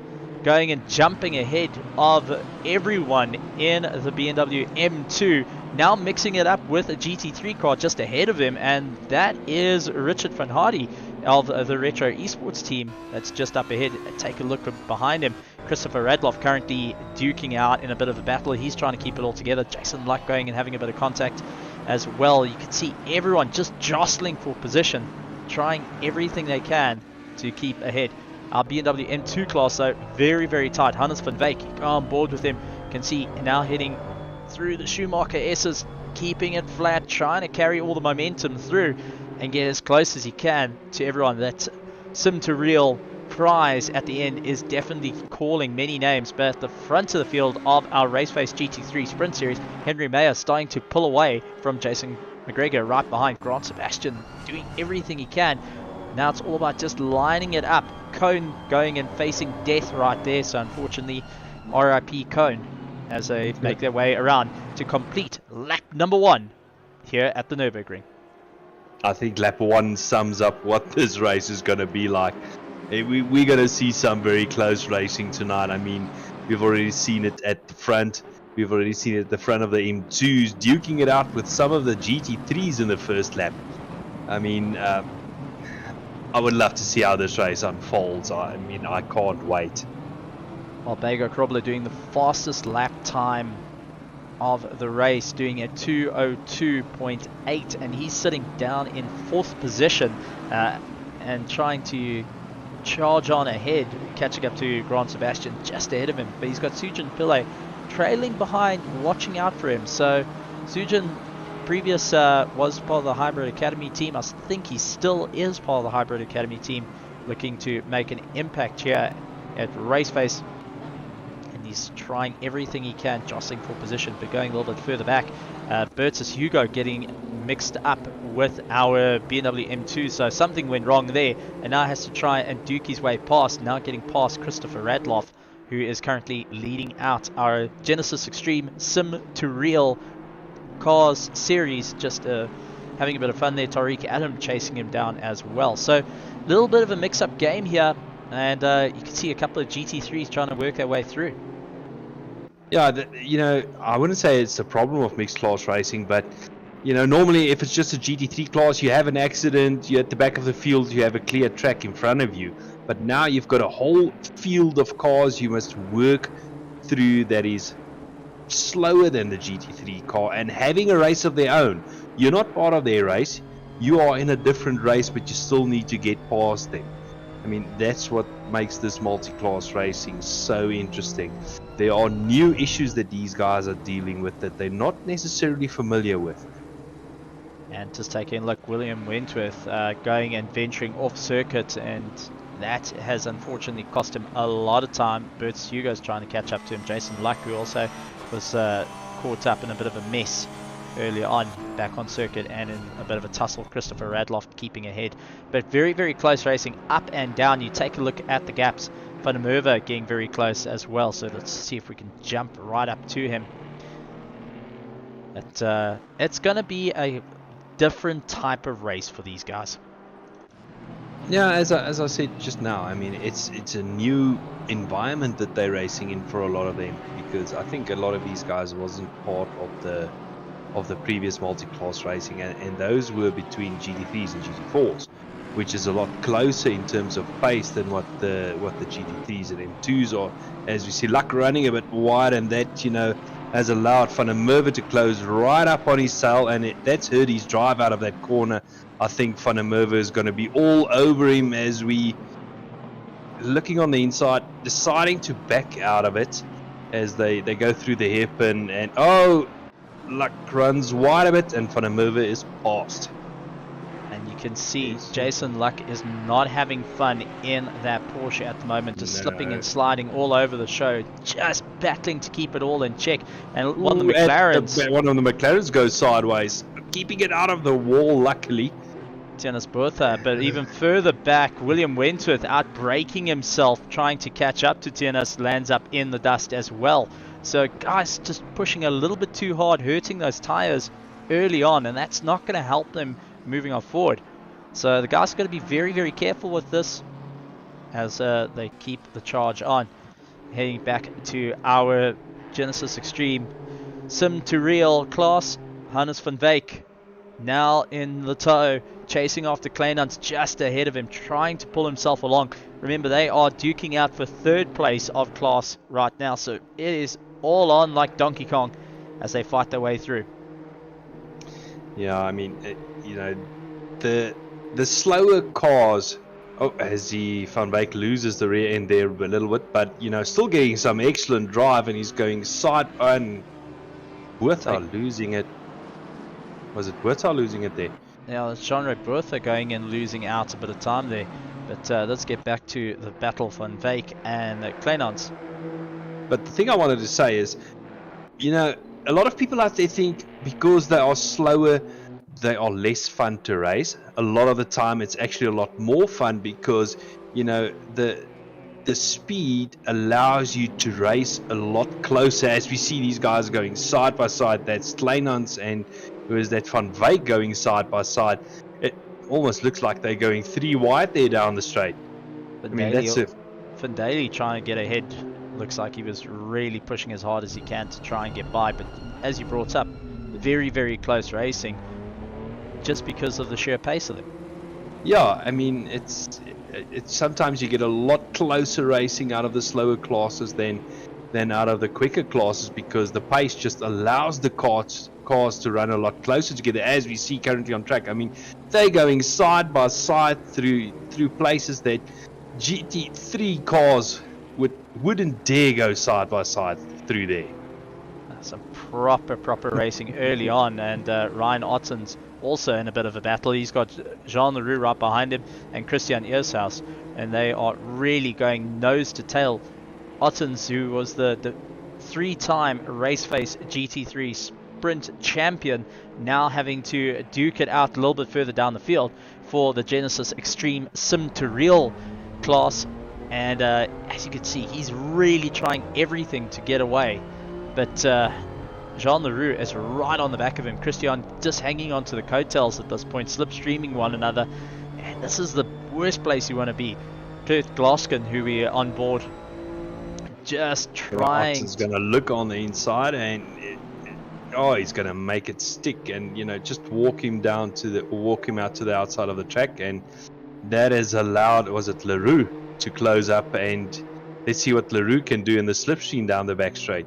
going and jumping ahead of everyone in the BMW M2. Now mixing it up with a GT3 car just ahead of him, and that is Richard van Hardy of the Retro Esports team that's just up ahead. Take a look behind him. Christopher Radloff currently duking out in a bit of a battle. He's trying to keep it all together. Jason Luck going and having a bit of contact as well. You can see everyone just jostling for position, trying everything they can to keep ahead. Our BMW M2 class though, very, very tight. Hannes van Wyk, you go on board with him. Can see now heading through the Schumacher S's, keeping it flat, trying to carry all the momentum through and get as close as he can to everyone. That Sim2Real prize at the end is definitely calling many names, but at the front of the field of our RaceFace GT3 Sprint Series, Henry Mayer starting to pull away from Jason McGregor right behind. Grant Sebastian doing everything he can. Now it's all about just lining it up. Cone going and facing death right there, so unfortunately RIP Cone as they make their way around to complete lap number 1 here at the Nurburgring. I think lap 1 sums up what this race is going to be like. We're going to see some very close racing tonight. I mean, we've already seen it at the front. We've already seen it at the front of the M2s, duking it out with some of the GT3s in the first lap. I mean, I would love to see how this race unfolds. I mean, I can't wait. Well, Bago Krobler doing the fastest lap time of the race, doing a 2:02.8, and he's sitting down in 4th position and trying to charge on ahead, catching up to Grant Sebastian just ahead of him. But he's got Sujin Pillay trailing behind, watching out for him. So Sujin previous was part of the Hybrid Academy team. I think he still is part of the Hybrid Academy team, looking to make an impact here at RaceFace. He's trying everything he can, jostling for position, but going a little bit further back. Bertus Hugo getting mixed up with our BMW M2, so something went wrong there, and now has to try and duke his way past, now getting past Christopher Radloff, who is currently leading out our Genesis Extreme Sim2Real Cars series, just having a bit of fun there. Tariq Adam chasing him down as well. So a little bit of a mix-up game here, and you can see a couple of GT3s trying to work their way through. Yeah, you know, I wouldn't say it's a problem of mixed class racing, but you know, normally if it's just a GT3 class, you have an accident, you're at the back of the field, you have a clear track in front of you. But now you've got a whole field of cars you must work through that is slower than the GT3 car and having a race of their own. You're not part of their race, you are in a different race, but you still need to get past them. I mean, that's what makes this multi-class racing so interesting. There are new issues that these guys are dealing with that they're not necessarily familiar with. And just taking a look, William Wentworth going and venturing off circuit, and that has unfortunately cost him a lot of time. Bertus Hugo's trying to catch up to him. Jason Luck, who also was caught up in a bit of a mess earlier on, back on circuit, and in a bit of a tussle. Christopher Radloff keeping ahead, but very, very close racing up and down. You take a look at the gaps. Van der Merwe getting very close as well, so let's see if we can jump right up to him. But it's going to be a different type of race for these guys. Yeah, as I said just now, I mean, it's a new environment that they're racing in for a lot of them, because I think a lot of these guys wasn't part of the previous multi-class racing, and those were between GT3s and GT4s, which is a lot closer in terms of pace than what the GT3s and M2s are. As we see Luck running a bit wide, and that, you know, has allowed Van der Merwe to close right up on his tail, and that's hurt his drive out of that corner. I think Van der Merwe is going to be all over him as we looking on the inside, deciding to back out of it as they go through the hairpin, and oh, Luck runs wide a bit, and Van der Merwe is past. And you can see Jason Luck is not having fun in that Porsche at the moment, just slipping and sliding all over the show, just battling to keep it all in check. And one of the McLarens goes sideways, keeping it out of the wall, luckily. Tennis Bertha, but even further back, William Wentworth outbraking himself, trying to catch up to Tennis, lands up in the dust as well. So guys just pushing a little bit too hard, hurting those tires early on, and that's not going to help them moving on forward. So the guys got to be very, very careful with this as they keep the charge on. Heading back to our Genesis Extreme Sim2Real class, Hannes van Wyk now in the tow, chasing after Kleinans just ahead of him, trying to pull himself along. Remember, they are duking out for third place of class right now, so it is all on like Donkey Kong as they fight their way through. Yeah, I mean, you know, the slower cars, as Van Wyk loses the rear end there a little bit, but, you know, still getting some excellent drive, and he's going side on. Bertha losing it. Was it Bertha losing it there? Now it's Jean Bertha going and losing out a bit of time there. But let's get back to the battle Van Wyk and Kleinans. But the thing I wanted to say is, you know, a lot of people out there think because they are slower, they are less fun to race. A lot of the time it's actually a lot more fun because, you know, the speed allows you to race a lot closer. As we see these guys going side by side, that's Kleinans and whereas that Van Wyk going side by side, it almost looks like they're going 3 wide there down the straight. I mean, that's it. Van Daly trying to get ahead. Looks like he was really pushing as hard as he can to try and get by, but as you brought up, very, very close racing just because of the sheer pace of it. Yeah, I mean, it's sometimes you get a lot closer racing out of the slower classes than out of the quicker classes because the pace just allows the cars to run a lot closer together, as we see currently on track. I mean, they're going side by side through places that GT3 cars wouldn't dare go side by side through there. Some proper racing early on, and Ryan Otten's also in a bit of a battle. He's got Jean Leroux right behind him and Christian Eershaus, and they are really going nose to tail. Ottens, who was the 3-time RaceFace GT3 Sprint champion, now having to duke it out a little bit further down the field for the Genesis Extreme Sim2Real class. And as you can see, he's really trying everything to get away. But Jean Leroux is right on the back of him. Christian just hanging on to the coattails at this point, slipstreaming one another. And this is the worst place you want to be. Kurt Glaskin, who we are on board, just trying. He's going to look on the inside and he's going to make it stick, and, you know, just walk him out to the outside of the track, and that has allowed, was it Leroux, to close up, and let's see what Leroux can do in the slipstream down the back straight.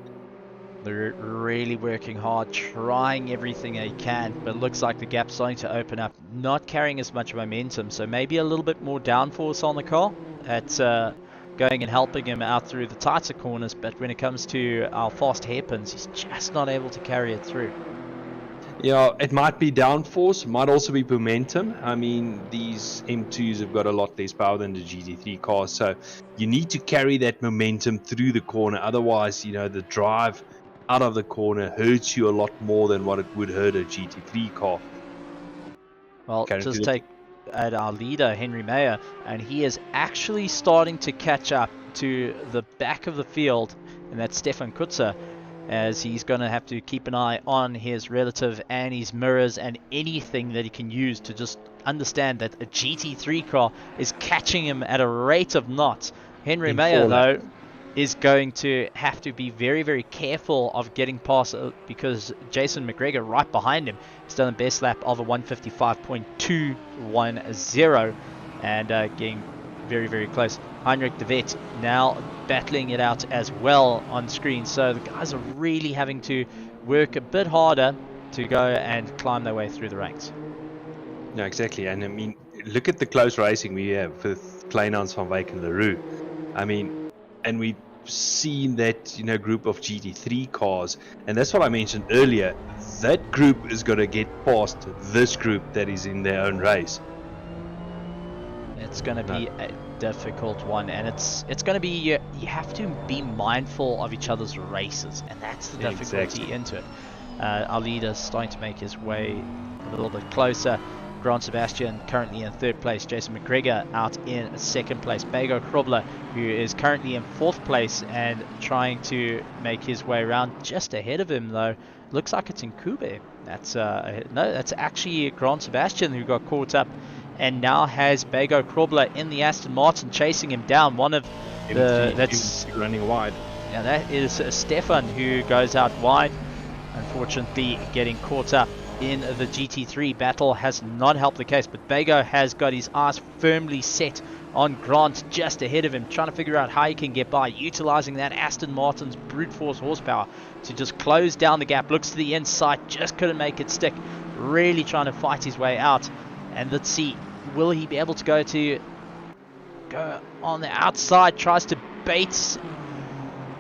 They're really working hard, trying everything they can, but it looks like the gap's starting to open up, not carrying as much momentum, so maybe a little bit more downforce on the car. That's going and helping him out through the tighter corners, but when it comes to our fast hairpins, he's just not able to carry it through. Yeah, it might be downforce, might also be momentum. I mean, these M2s have got a lot less power than the GT3 cars, so you need to carry that momentum through the corner. Otherwise, you know, the drive out of the corner hurts you a lot more than what it would hurt a GT3 car. Well, just take at our leader, Henry Mayer, and he is actually starting to catch up to the back of the field, and that's Stefan Kutzer, as he's going to have to keep an eye on his relative and his mirrors and anything that he can use to just understand that a GT3 car is catching him at a rate of knots. Henry Mayer, though, is going to have to be very, very careful of getting past because Jason McGregor right behind him has done a best lap of a 155.210 and getting very, very close. Heinrich de Wet now battling it out as well on screen, so the guys are really having to work a bit harder to go and climb their way through the ranks. Yeah, exactly. And I mean, look at the close racing we have with Kleinans, Van Wyk and Leroux. I mean, and we've seen that, you know, group of GT3 cars, and that's what I mentioned earlier. That group is going to get past this group that is in their own race. It's going to be a difficult one, and it's going to be you have to be mindful of each other's races, and that's the difficulty into it. Our leader's starting to make his way a little bit closer, Grant Sebastian currently in 3rd place. Jason McGregor out in 2nd place. Bego Krobler, who is currently in 4th place and trying to make his way around. Just ahead of him, though, looks like it's Nkube. That's no, that's actually Grant Sebastian who got caught up, and now has Bego Krobler in the Aston Martin chasing him down. One of that's running wide. Yeah, that is Stefan who goes out wide. Unfortunately, getting caught up in the GT3 battle has not helped the case, but Bego has got his eyes firmly set on Grant just ahead of him, trying to figure out how he can get by, utilizing that Aston Martin's brute force horsepower to just close down the gap. Looks to the inside, just couldn't make it stick, really trying to fight his way out. And let's see, will he be able to go on the outside? Tries to bait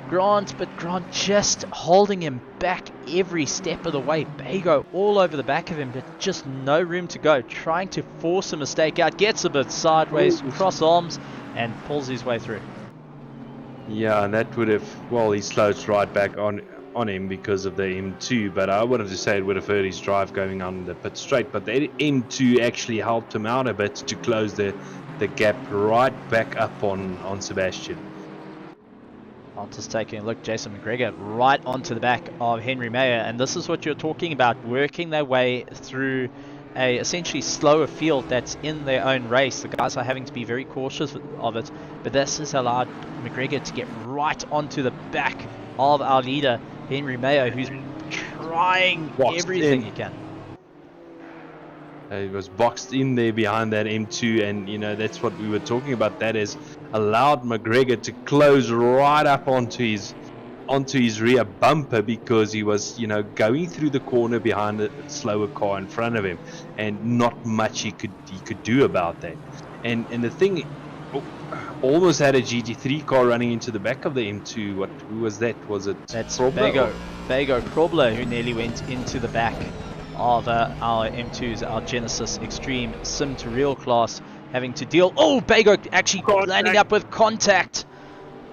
Grant, but Grant just holding him back every step of the way. Bego all over the back of him, but just no room to go. Trying to force a mistake out, gets a bit sideways, cross arms, and pulls his way through. Yeah, and that would have, well, he slows right back on him because of the M2, but I would have to say it would have hurt his drive going on the pit straight, but the M2 actually helped him out a bit to close the gap right back up on Sebastian. I'm just taking a look, Jason McGregor right onto the back of Henry Mayer, and this is what you're talking about, working their way through a essentially slower field that's in their own race. The guys are having to be very cautious of it, but this has allowed McGregor to get right onto the back of our leader, Henry Mayer, who's trying everything he can. He was boxed in there behind that M2, and you know that's what we were talking about. That has allowed McGregor to close right up onto his rear bumper, because he was, you know, going through the corner behind the slower car in front of him, and not much he could do about that. And the thing, almost had a GT3 car running into the back of the M2. Who was that? Was it? That's Bego Krobler, who nearly went into the back of our M2s, our Genisus Extreme Sim2Real class, having to deal. Oh, Bego actually landing up with contact.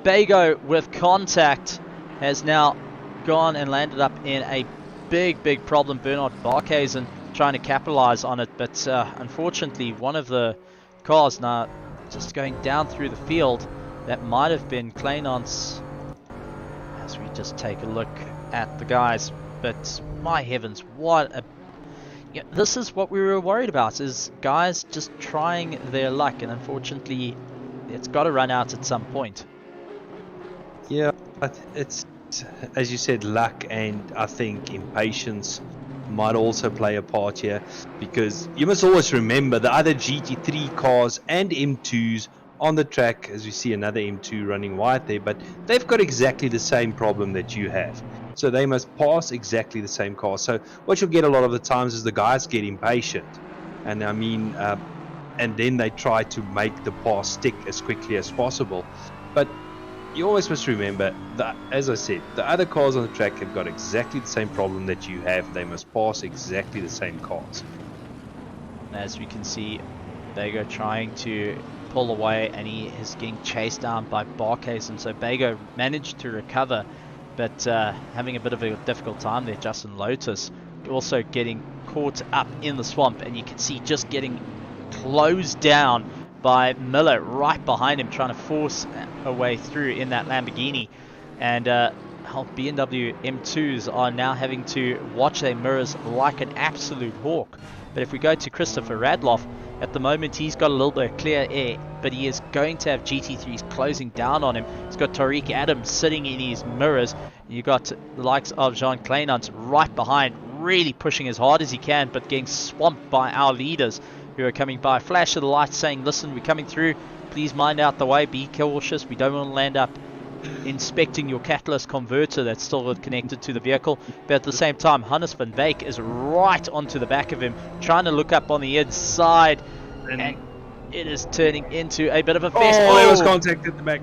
Bego with contact has now gone and landed up in a big problem. Bernard Barkhuizen trying to capitalize on it, but unfortunately one of the cars now just going down through the field. That might have been Kleinant's, as we just take a look at the guys. But my heavens, what a... Yeah, this is what we were worried about, is guys just trying their luck, and unfortunately it's got to run out at some point. Yeah, it's, as you said, luck, and I think impatience might also play a part here, because you must always remember the other GT3 cars and M2s on the track, as we see another M2 running wide there, but they've got exactly the same problem that you have. So they must pass exactly the same car. So what you'll get a lot of the times is the guys get impatient, and I mean, and then they try to make the pass stick as quickly as possible. But you always must remember that, as I said, the other cars on the track have got exactly the same problem that you have. They must pass exactly the same cars. As we can see, Bego trying to pull away, and he is getting chased down by Barkhuizen. So Bego managed to recover, but having a bit of a difficult time there. Justin Lotus also getting caught up in the swamp, and you can see just getting closed down by Miller right behind him, trying to force a way through in that Lamborghini. And BMW M2s are now having to watch their mirrors like an absolute hawk. But if we go to Christopher Radloff, at the moment he's got a little bit of clear air, but he is going to have GT3s closing down on him. He's got Tariq Adams sitting in his mirrors. You got the likes of Jean Kleinant right behind, really pushing as hard as he can, but getting swamped by our leaders who are coming by. Flash of the lights saying, listen, we're coming through, please mind out the way, be cautious, we don't want to land up inspecting your catalyst converter that's still connected to the vehicle. But at the same time, Hannes van Beek is right onto the back of him, trying to look up on the inside, and it is turning into a bit of a fest. Oh, there was contact at the back.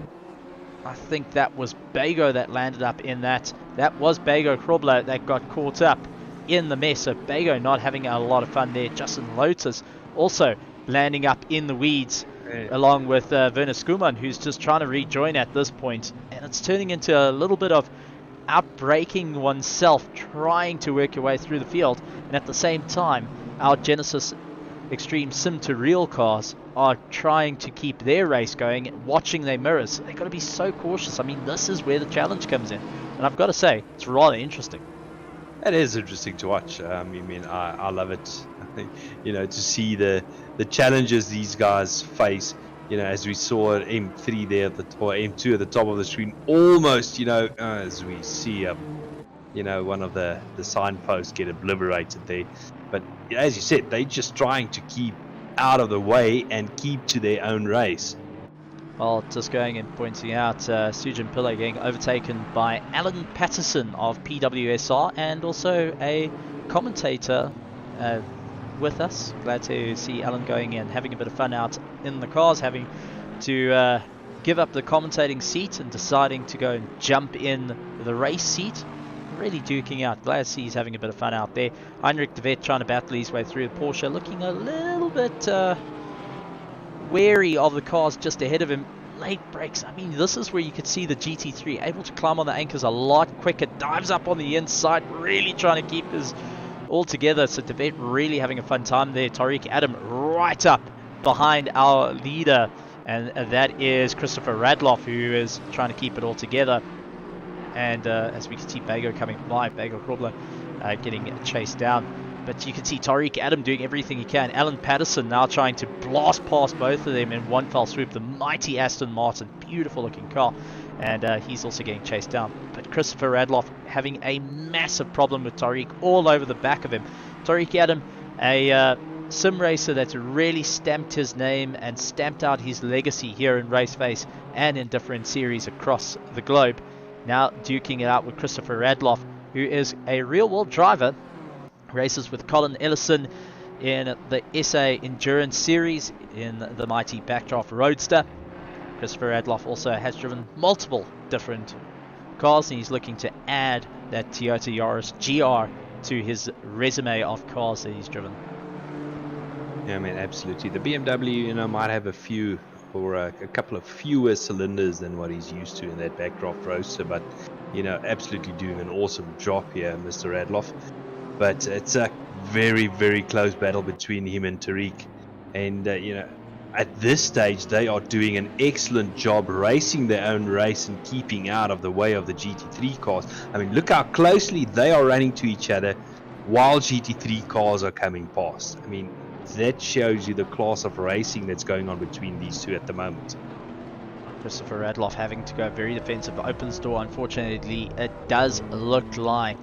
I think that was Bego that landed up in that. That was Bego Krobler that got caught up in the mess. So Bego not having a lot of fun there. Justin Lotus also landing up in the weeds, along with Werner Skuman, who's just trying to rejoin at this point. And it's turning into a little bit of outbreaking oneself, trying to work your way through the field. And at the same time, our Genisus Extreme Sim2Real cars are trying to keep their race going, watching their mirrors. They've got to be so cautious. I mean, this is where the challenge comes in. And I've got to say, it's rather interesting. It is interesting to watch. I mean, I love it. You know, to see the challenges these guys face. You know, as we saw at M3 there at the or M2 at the top of the screen, almost. You know, as we see you know, one of the signposts get obliterated there. But as you said, they're just trying to keep out of the way and keep to their own race. Well, just going and pointing out Sujin Pillay getting overtaken by Alan Patterson of PWSR, and also a commentator with us. Glad to see Alan going and having a bit of fun out in the cars, having to give up the commentating seat and deciding to go and jump in the race seat. Really duking out. Glad to see he's having a bit of fun out there. Heinrich de Vet trying to battle his way through the Porsche, looking a little bit wary of the cars just ahead of him. Late brakes. I mean, this is where you could see the GT3 able to climb on the anchors a lot quicker. Dives up on the inside, really trying to keep his all together. So de Vet really having a fun time there. Tariq Adam right up behind our leader, and that is Christopher Radloff, who is trying to keep it all together. And as we can see Bago coming by, Bago Krobler getting chased down. But you can see Tariq Adam doing everything he can. Alan Patterson now trying to blast past both of them in one fell swoop. The mighty Aston Martin, beautiful looking car. And he's also getting chased down. But Christopher Radloff having a massive problem with Tariq all over the back of him. Tariq Adam, a sim racer that's really stamped his name and stamped out his legacy here in RaceFace and in different series across the globe. Now duking it out with Christopher Radloff, who is a real-world driver. Races with Colin Ellison in the SA Endurance Series in the mighty Backdraft Roadster. Christopher Radloff also has driven multiple different cars, and he's looking to add that Toyota Yaris GR to his resume of cars that he's driven. Yeah, I mean, absolutely. The BMW, you know, might have a few or a couple of fewer cylinders than what he's used to in that Backdraft Roadster, but you know, absolutely doing an awesome job here, Mr. Radloff. But it's a very, very close battle between him and Tariq. And, you know, at this stage, they are doing an excellent job racing their own race and keeping out of the way of the GT3 cars. I mean, look how closely they are running to each other while GT3 cars are coming past. I mean, that shows you the class of racing that's going on between these two at the moment. Christopher Radloff having to go very defensive. Opens door, unfortunately. It does look like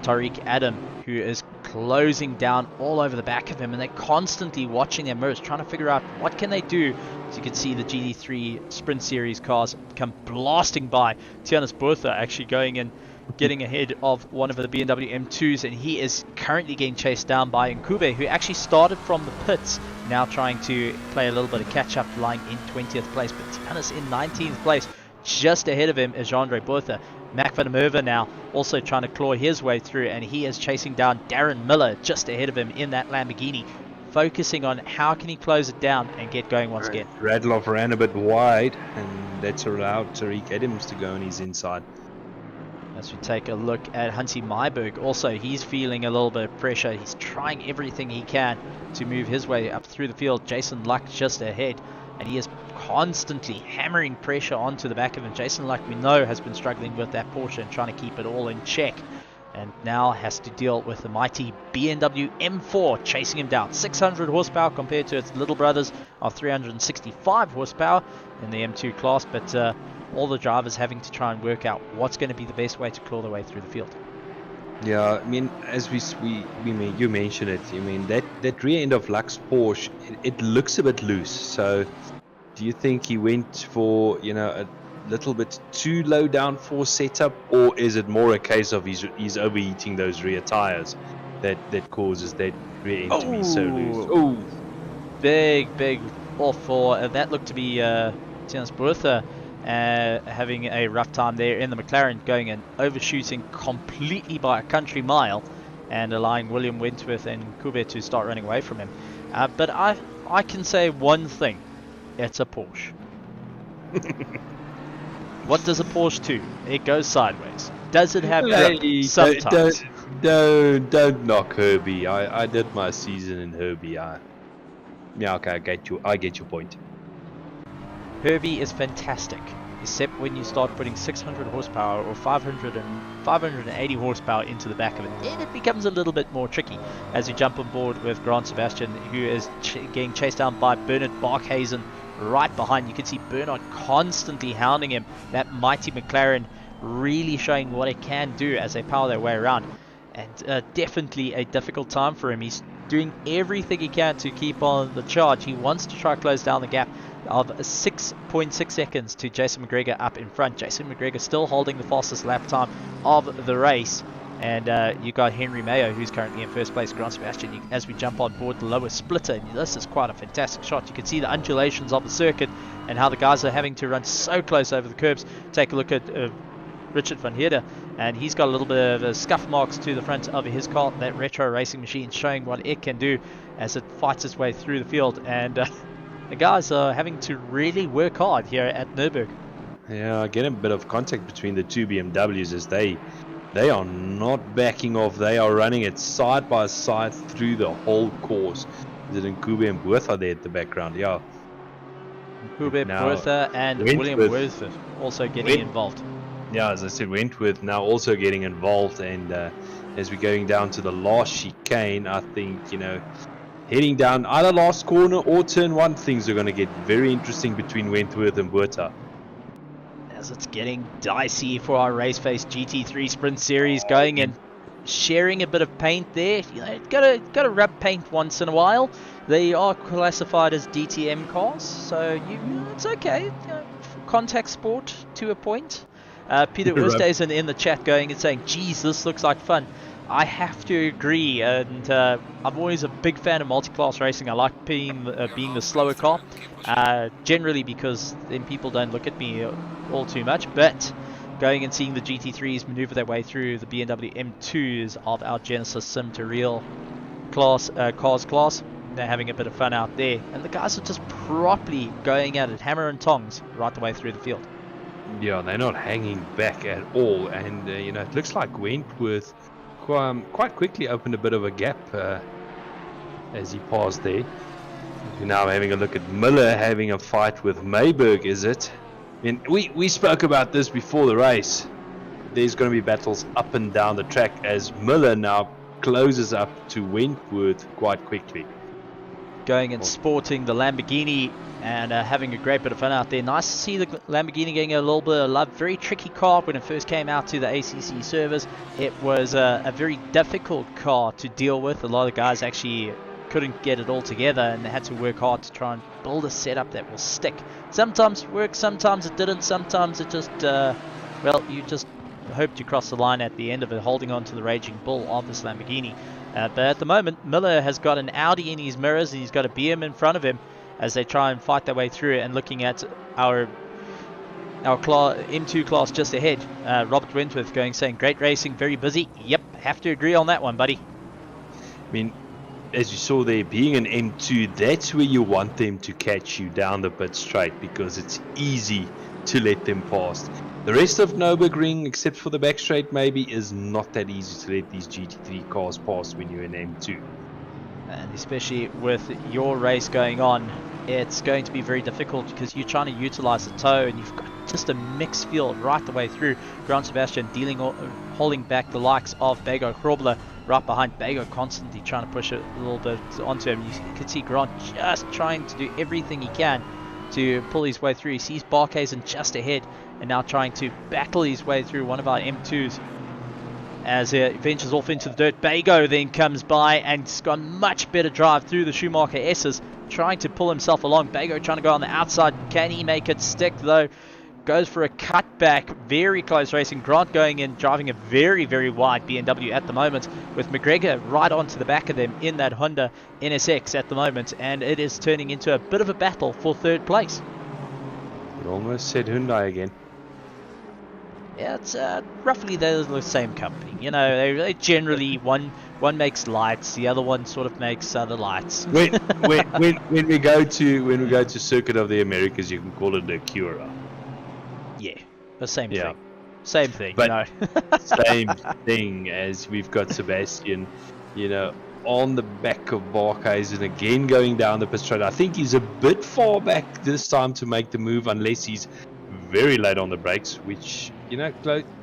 Tariq Adam, who is closing down all over the back of him, and they're constantly watching their mirrors, trying to figure out what can they do. As you can see, the GT3 Sprint Series cars come blasting by. Tianus Bertha actually going in, getting ahead of one of the BMW M2s, and he is currently getting chased down by Nkube, who actually started from the pits, now trying to play a little bit of catch-up, lying in 20th place, but Tianus in 19th place. Just ahead of him is Jean-Andre Bertha. Mac van der Merwe now also trying to claw his way through, and he is chasing down Darren Miller just ahead of him in that Lamborghini, focusing on how can he close it down and get going once again. Radloff ran a bit wide, and that's allowed Tariq Adams to go on his inside. As we take a look at Hansi Myberg, also he's feeling a little bit of pressure. He's trying everything he can to move his way up through the field. Jason Luck just ahead, and he is constantly hammering pressure onto the back of him. Jason Luck, we know, has been struggling with that Porsche and trying to keep it all in check, and now has to deal with the mighty BMW M4 chasing him down. 600 horsepower compared to its little brothers of 365 horsepower in the M2 class, but all the drivers having to try and work out what's going to be the best way to claw their way through the field. Yeah, I mean, as you mentioned it, I mean, that rear end of Luck's Porsche, it looks a bit loose. So do you think he went for, you know, a little bit too low downforce setup, or is it more a case of he's overheating those rear tires that causes that rear end to be so loose? Oh, big all-4. That looked to be Tianus Bertha having a rough time there in the McLaren, going and overshooting completely by a country mile and allowing William Wentworth and Kube to start running away from him. But I can say one thing. It's a Porsche. What does a Porsche do? It goes sideways. Does it have grip? Sometimes. Don't knock Herbie. I did my season in Herbie. Yeah, okay, I get your point. Herbie is fantastic, except when you start putting 600 horsepower or 580 horsepower into the back of it. Then it becomes a little bit more tricky as you jump on board with Grant Sebastian, who is getting chased down by Bernard Barkhuizen right behind. You can see Bernard constantly hounding him. That mighty McLaren really showing what it can do as they power their way around. And definitely a difficult time for him. He's doing everything he can to keep on the charge. He wants to try to close down the gap of 6.6 seconds to Jason McGregor up in front. Jason McGregor still holding the fastest lap time of the race. And you got Henry Mayo, who's currently in first place. Grant Sebastian, as we jump on board the lower splitter, and this is quite a fantastic shot. You can see the undulations of the circuit and how the guys are having to run so close over the curbs. Take a look at Richard van Heerden, and he's got a little bit of scuff marks to the front of his car. That retro racing machine showing what it can do as it fights its way through the field. And the guys are having to really work hard here at Nurburgring. Yeah, I get a bit of contact between the two BMWs as they are not backing off. They are running it side by side through the whole course. Is it Nkube and Bertha there at the background? Yeah. Nkube, Bertha, and William Worthford also getting involved. Yeah, as I said, Wentworth now also getting involved, and as we're going down to the last chicane, I think, heading down either last corner or turn one, things are going to get very interesting between Wentworth and Bertha. As it's getting dicey for our RaceFace GT3 Sprint Series, going and sharing a bit of paint there. Gotta rub paint once in a while. They are classified as DTM cars, so it's okay. Contact sport to a point. Peter Oosthuizen in the chat going and saying, geez, this looks like fun. I have to agree, and I'm always a big fan of multi-class racing. I like being the slower car, generally because then people don't look at me all too much, but going and seeing the GT3s maneuver their way through the BMW M2s of our Genisus Sim2Real cars class, they're having a bit of fun out there, and the guys are just properly going at it, hammer and tongs, right the way through the field. Yeah, they're not hanging back at all, and it looks like Wentworth quite quickly opened a bit of a gap as he passed there. We're now having a look at Miller having a fight with Mayberg, is it? I mean, we spoke about this before the race. There's going to be battles up and down the track as Miller now closes up to Wentworth quite quickly. Going and sporting the Lamborghini and having a great bit of fun out there. Nice to see the Lamborghini getting a little bit of love. Very tricky car when it first came out to the ACC servers. It was a very difficult car to deal with. A lot of guys actually couldn't get it all together, and they had to work hard to try and build a setup that will stick. Sometimes it worked, sometimes it didn't, sometimes it just, you just hoped you crossed the line at the end of it, holding on to the Raging Bull of this Lamborghini. But at the moment, Miller has got an Audi in his mirrors, and he's got a BM in front of him as they try and fight their way through it. And looking at our M2 class just ahead, Robert Wentworth saying, great racing, very busy. Yep, have to agree on that one, buddy. I mean, as you saw there, being an M2, that's where you want them to catch you down the pit straight, because it's easy to let them pass. The rest of Nurburgring, except for the back straight maybe, is not that easy to let these GT3 cars pass when you're in M2. And especially with your race going on, it's going to be very difficult because you're trying to utilize the tow, and you've got just a mixed field right the way through. Grant Sebastian holding back the likes of Bego Krobler right behind. Bego constantly trying to push it a little bit onto him. You can see Grant just trying to do everything he can to pull his way through. He sees Barkhuizen just ahead and now trying to battle his way through one of our M2s as it ventures off into the dirt. Bego then comes by and has got a much better drive through the Schumacher S's, trying to pull himself along. Bego trying to go on the outside. Can he make it stick though? Goes for a cutback. Very close racing. Grant going in, driving a very, very wide BMW at the moment, with McGregor right onto the back of them in that Honda NSX at the moment, and it is turning into a bit of a battle for third place. You almost said Hyundai again. Yeah, it's roughly the same company. You know, they generally one makes lights, the other one sort of makes other lights. when we go to Circuit of the Americas, you can call it the Acura. Yeah, the same thing. Same thing, but same thing as we've got Sebastian. You know, on the back of Barkhuizen and again going down the pit straight. I think he's a bit far back this time to make the move, unless he's very late on the brakes, which, you know,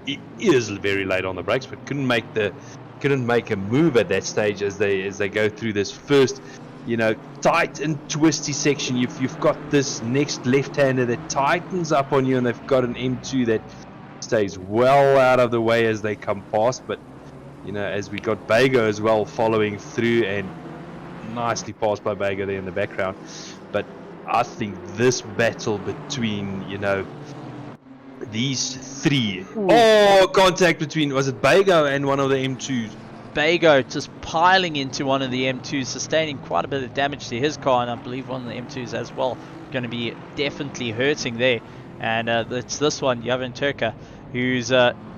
he is very late on the brakes, but couldn't make a move at that stage as they go through this first, you know, tight and twisty section. You've got this next left-hander that tightens up on you, and they've got an M2 that stays well out of the way as they come past. But, you know, as we got Bago as well following through, and nicely passed by Bago there in the background. But I think this battle between, you know, these three. Oh, contact between, was it Bago and one of the M2s? Bago just piling into one of the M2s, sustaining quite a bit of damage to his car, and I believe one of the M2s as well going to be definitely hurting there. And it's this one, Yavin Turka, who's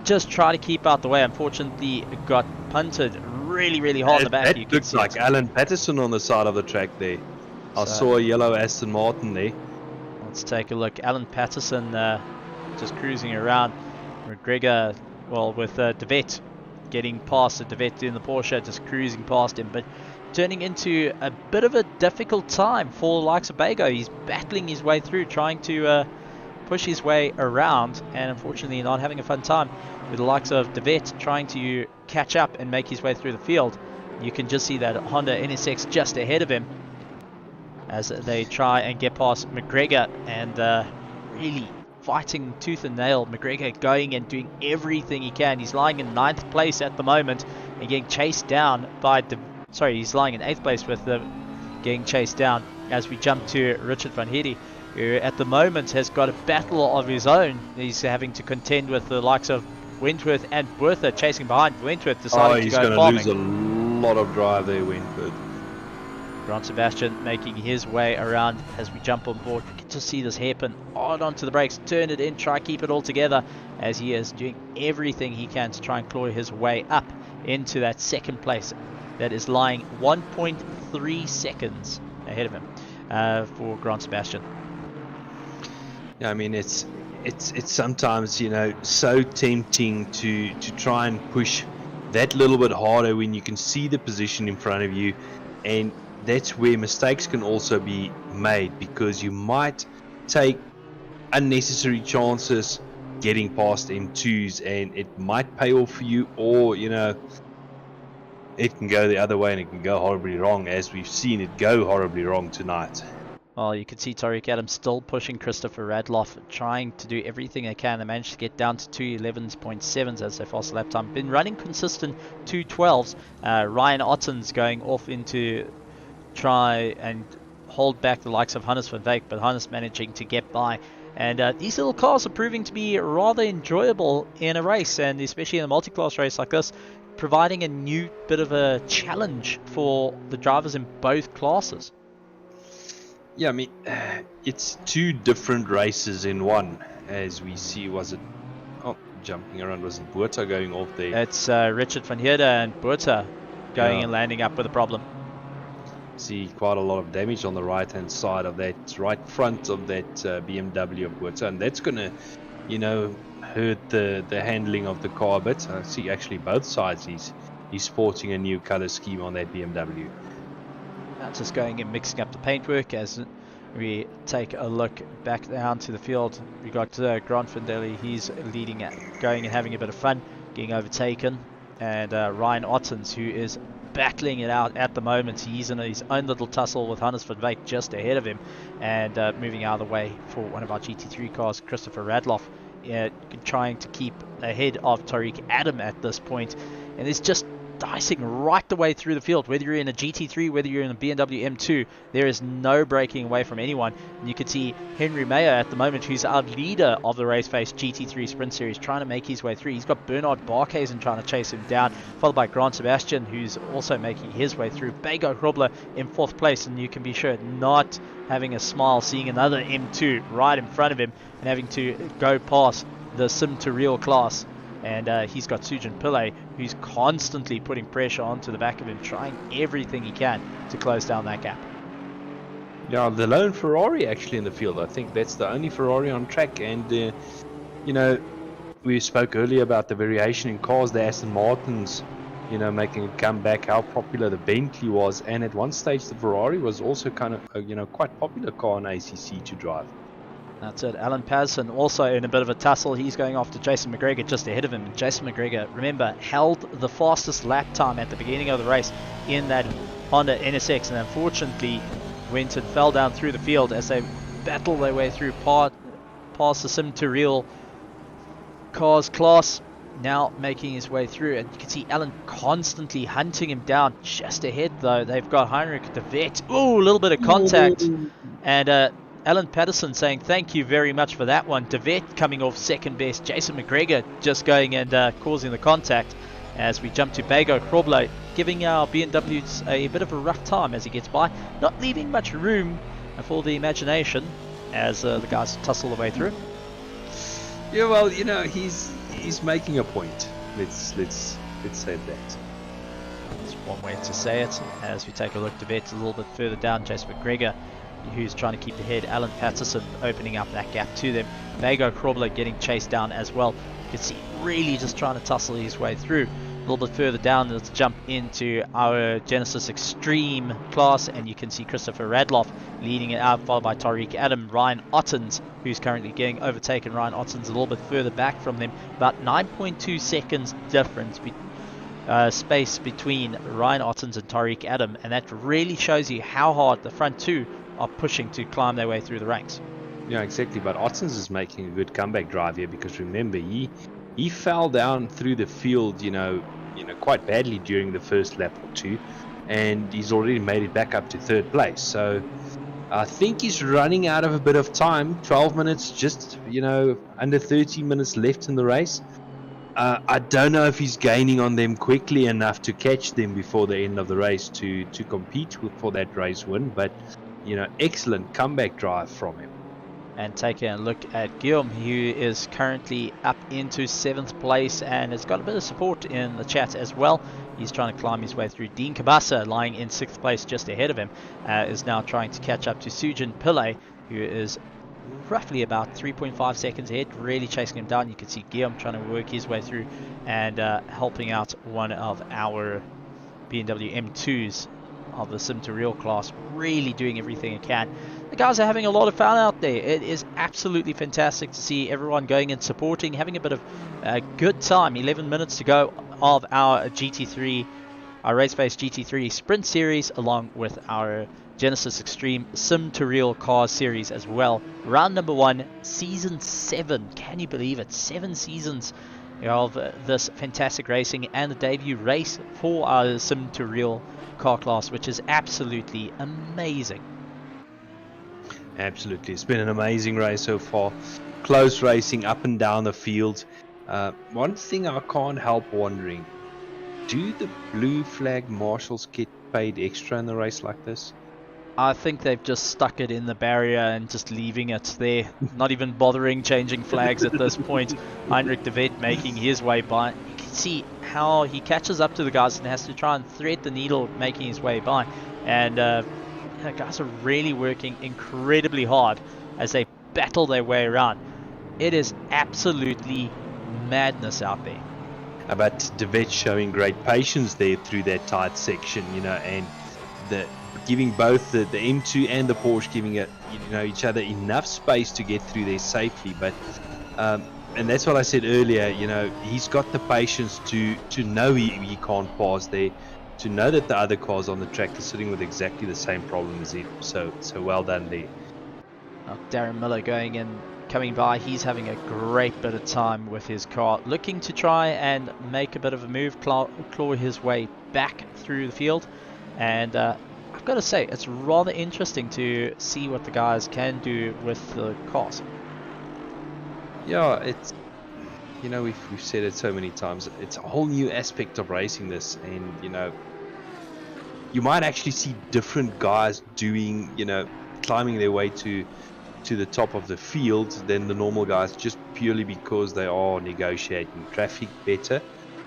just trying to keep out the way. Unfortunately, got punted really hard in the back. That looks like Alan Patterson on the side of the track there. I saw a yellow Aston Martin there. Let's take a look. Alan Patterson just cruising around. McGregor, well, with DeVette getting past the DeVette in the Porsche, just cruising past him, but turning into a bit of a difficult time for the likes of Bago. He's battling his way through, trying to push his way around, and unfortunately not having a fun time with the likes of DeVette trying to catch up and make his way through the field. You can just see that Honda NSX just ahead of him as they try and get past McGregor, and really fighting tooth and nail. McGregor going and doing everything he can. He's lying in 9th place at the moment and getting chased down by he's lying in 8th place with getting chased down as we jump to Richard van Hede, who at the moment has got a battle of his own. He's having to contend with the likes of Wentworth and Bertha chasing behind. Wentworth deciding to go farming. He's going to lose a lot of drive there, Wentworth. Grant Sebastian making his way around as we jump on board. You can just see this hairpin on onto the brakes, turn it in, try keep it all together, as he is doing everything he can to try and claw his way up into that 2nd place that is lying 1.3 seconds ahead of him for Grant Sebastian. Yeah, I mean, it's sometimes, you know, so tempting to try and push that little bit harder when you can see the position in front of you, and that's where mistakes can also be made, because you might take unnecessary chances getting past M2s, and it might pay off for you, or, you know, it can go the other way and it can go horribly wrong, as we've seen it go horribly wrong tonight. Well, you can see Tariq Adams still pushing Christopher Radloff, trying to do everything they can. They managed to get down to 2:11.7s as their fastest lap time. Been running consistent 2:12s. Ryan Otten's going off into try and hold back the likes of Hannes van Wyk, but Hannes managing to get by. And these little cars are proving to be rather enjoyable in a race, and especially in a multi-class race like this, providing a new bit of a challenge for the drivers in both classes. Yeah, I mean, it's two different races in one, as we see. Was it, jumping around, was it Buerta going off there? It's Richard van Heerde and Buerta going and landing up with a problem. See quite a lot of damage on the right hand side of that, right front of that BMW of Buerta, and that's going to, you know, hurt the handling of the car a bit. I see actually both sides he's sporting a new color scheme on that BMW. Just going and mixing up the paintwork as we take a look back down to the field. We got Grant Vandelli, he's leading it, going and having a bit of fun, getting overtaken, and Ryan Ottens, who is battling it out at the moment. He's in his own little tussle with Hannes van Wyk just ahead of him, and moving out of the way for one of our GT3 cars, Christopher Radloff, trying to keep ahead of Tariq Adam at this point, and it's just dicing right the way through the field. Whether you're in a GT3, whether you're in a BMW M2, there is no breaking away from anyone. And you can see Henry Mayer at the moment, who's our leader of the RaceFace GT3 Sprint Series, trying to make his way through. He's got Bernard Barkhuizen trying to chase him down, followed by Grant Sebastian, who's also making his way through. Bago Hrobler in 4th place, and you can be sure not having a smile seeing another M2 right in front of him and having to go past the Sim2Real class. And he's got Sujin Pillay, who's constantly putting pressure onto the back of him, trying everything he can to close down that gap. Yeah, the lone Ferrari actually in the field. I think that's the only Ferrari on track. And, you know, we spoke earlier about the variation in cars. The Aston Martins you know, making a comeback, how popular the Bentley was, and at one stage the Ferrari was also kind of a, you know, quite popular car on ACC to drive. That's it. Alan Patterson also in a bit of a tussle. He's going after Jason McGregor just ahead of him. And Jason McGregor, remember, held the fastest lap time at the beginning of the race in that Honda NSX, and unfortunately went and fell down through the field as they battle their way through past the Sim2Real cars class. Now making his way through, and you can see Alan constantly hunting him down. Just ahead though, they've got Heinrich de Wet. Oh, a little bit of contact. Ooh. And Alan Patterson saying thank you very much for that one. De Wet coming off second best. Jason McGregor just going and causing the contact as we jump to Bago Kroblo, giving our BMWs a bit of a rough time as he gets by, not leaving much room for the imagination as the guys tussle the way through. Yeah, well, you know, he's making a point. Let's say that. That's one way to say it. As we take a look, De Wet a little bit further down. Jason McGregor, who's trying to keep ahead. Alan Patterson opening up that gap to them. Bago Kroblo getting chased down as well. You can see really just trying to tussle his way through. A little bit further down, let's jump into our Genesis Extreme class, and you can see Christopher Radloff leading it out, followed by Tariq Adam. Ryan Ottens, who's currently getting overtaken. Ryan Ottens a little bit further back from them, about 9.2 seconds difference space between Ryan Ottens and Tariq Adam, and that really shows you how hard the front two are pushing to climb their way through the ranks. Yeah, exactly. But Ottens is making a good comeback drive here, because remember, he fell down through the field, you know, quite badly during the first lap or two, and he's already made it back up to third place. So I think he's running out of a bit of time. 12 minutes, just, you know, under 30 minutes left in the race. I don't know if he's gaining on them quickly enough to catch them before the end of the race to compete for that race win, but, you know, excellent comeback drive from him. And taking a look at Guillaume, who is currently up into 7th place and has got a bit of support in the chat as well. He's trying to climb his way through. Dean Kabasa, lying in 6th place just ahead of him, is now trying to catch up to Sujin Pillay, who is roughly about 3.5 seconds ahead, really chasing him down. You can see Guillaume trying to work his way through and helping out one of our BMW M2s of the Sim2Real class, really doing everything it can. The guys are having a lot of fun out there. It is absolutely fantastic to see everyone going and supporting, having a bit of a good time. 11 minutes to go of our GT3, our RaceFace GT3 Sprint Series, along with our Genesis Extreme Sim2Real Cars Series as well. Round number 1, Season 7. Can you believe it? 7 seasons of this fantastic racing, and the debut race for our Sim2Real car class, which is absolutely amazing. Absolutely, it's been an amazing race so far. Close racing up and down the field. One thing I can't help wondering, do the blue flag marshals get paid extra in a race like this? I think they've just stuck it in the barrier and just leaving it there, not even bothering changing flags at this point. Heinrich de Wet making his way by. You can see how he catches up to the guys and has to try and thread the needle, making his way by. And the guys are really working incredibly hard as they battle their way around. It is absolutely madness out there. But de Wet showing great patience there through that tight section, you know, and giving both the M2 and the Porsche giving it, you know, each other enough space to get through there safely. But and that's what I said earlier, you know, he's got the patience to know he can't pass there, to know that the other cars on the track are sitting with exactly the same problem as him. So well done there. Darren Miller going in, coming by. He's having a great bit of time with his car, looking to try and make a bit of a move, claw his way back through the field. And I've got to say, it's rather interesting to see what the guys can do with the cars. Yeah, it's, you know, we've said it so many times, it's a whole new aspect of racing this, and, you know, you might actually see different guys doing, you know, climbing their way to the top of the field than the normal guys, just purely because they are negotiating traffic better.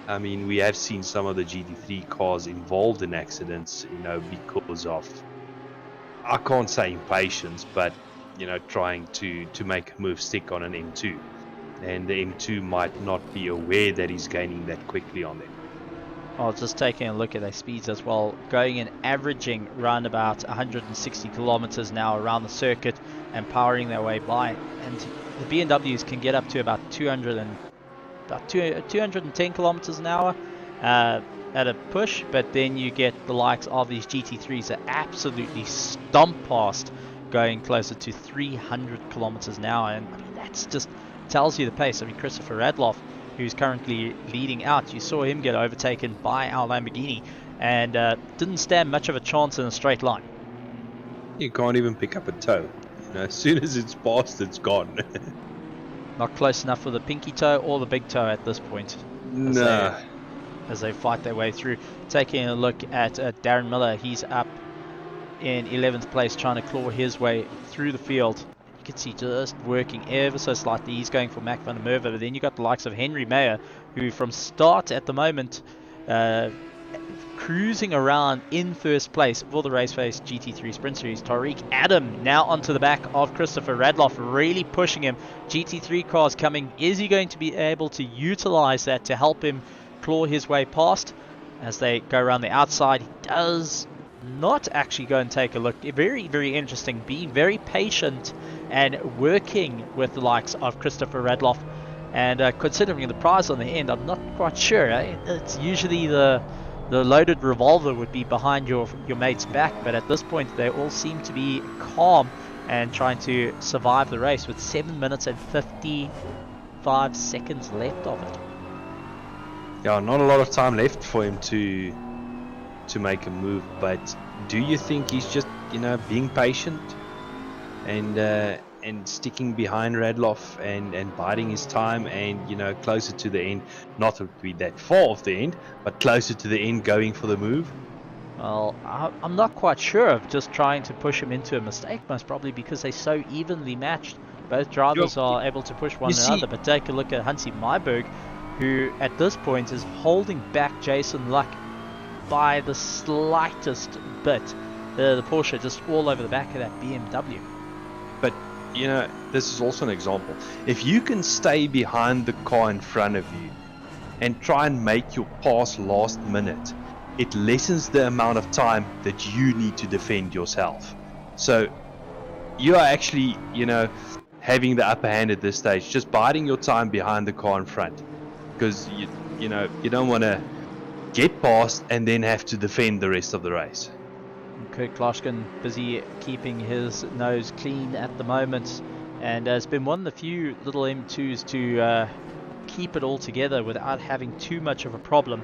I mean, we have seen some of the GT3 cars involved in accidents, you know, because of, I can't say impatience, but, you know, trying to make a move stick on an M2. And the M2 might not be aware that he's gaining that quickly on them. Well, just taking a look at their speeds as well, going and averaging around about 160 kilometers an hour around the circuit and powering their way by. And the BMWs can get up to about 210 kilometers an hour at a push, but then you get the likes of these GT3s that absolutely stomp past, going closer to 300 kilometers an hour. And I mean, that's just tells you the pace. I mean, Christopher Radloff, who's currently leading out, you saw him get overtaken by our Lamborghini and didn't stand much of a chance in a straight line. You can't even pick up a toe. You know, as soon as it's passed, it's gone. Not close enough for the pinky toe or the big toe at this point. No. As they fight their way through. Taking a look at Darren Miller, he's up in 11th place trying to claw his way through the field. You can see just working ever so slightly. He's going for Mac van der Merwe, but then you got the likes of Henry Meyer, who from start at the moment cruising around in first place for the RaceFace GT3 Sprint Series. Tariq Adam now onto the back of Christopher Radloff, really pushing him. GT3 cars coming. Is he going to be able to utilize that to help him claw his way past? As they go around the outside, he does not actually go and take a look. Very, very interesting. Being very patient and working with the likes of Christopher Radloff. And considering the prize on the end, I'm not quite sure. It's usually the loaded revolver would be behind your mate's back, but at this point they all seem to be calm and trying to survive the race with 7 minutes and 55 seconds left of it. Yeah, not a lot of time left for him to make a move, but do you think he's just, you know, being patient and sticking behind Radloff and biding his time and, you know, closer to the end, not to be that far off the end, but closer to the end, going for the move? Well, I'm not quite sure of just trying to push him into a mistake, most probably because they're so evenly matched. Both drivers are able to push one another, but take a look at Hansi Myberg, who at this point is holding back Jason Luck by the slightest bit. The Porsche just all over the back of that BMW. But, you know, this is also an example. If you can stay behind the car in front of you and try and make your pass last minute, it lessens the amount of time that you need to defend yourself. So you are actually, you know, having the upper hand at this stage, just biding your time behind the car in front, because you know, you don't want to get past and then have to defend the rest of the race. Kurt Kloshkin busy keeping his nose clean at the moment, and has been one of the few little M2s to keep it all together without having too much of a problem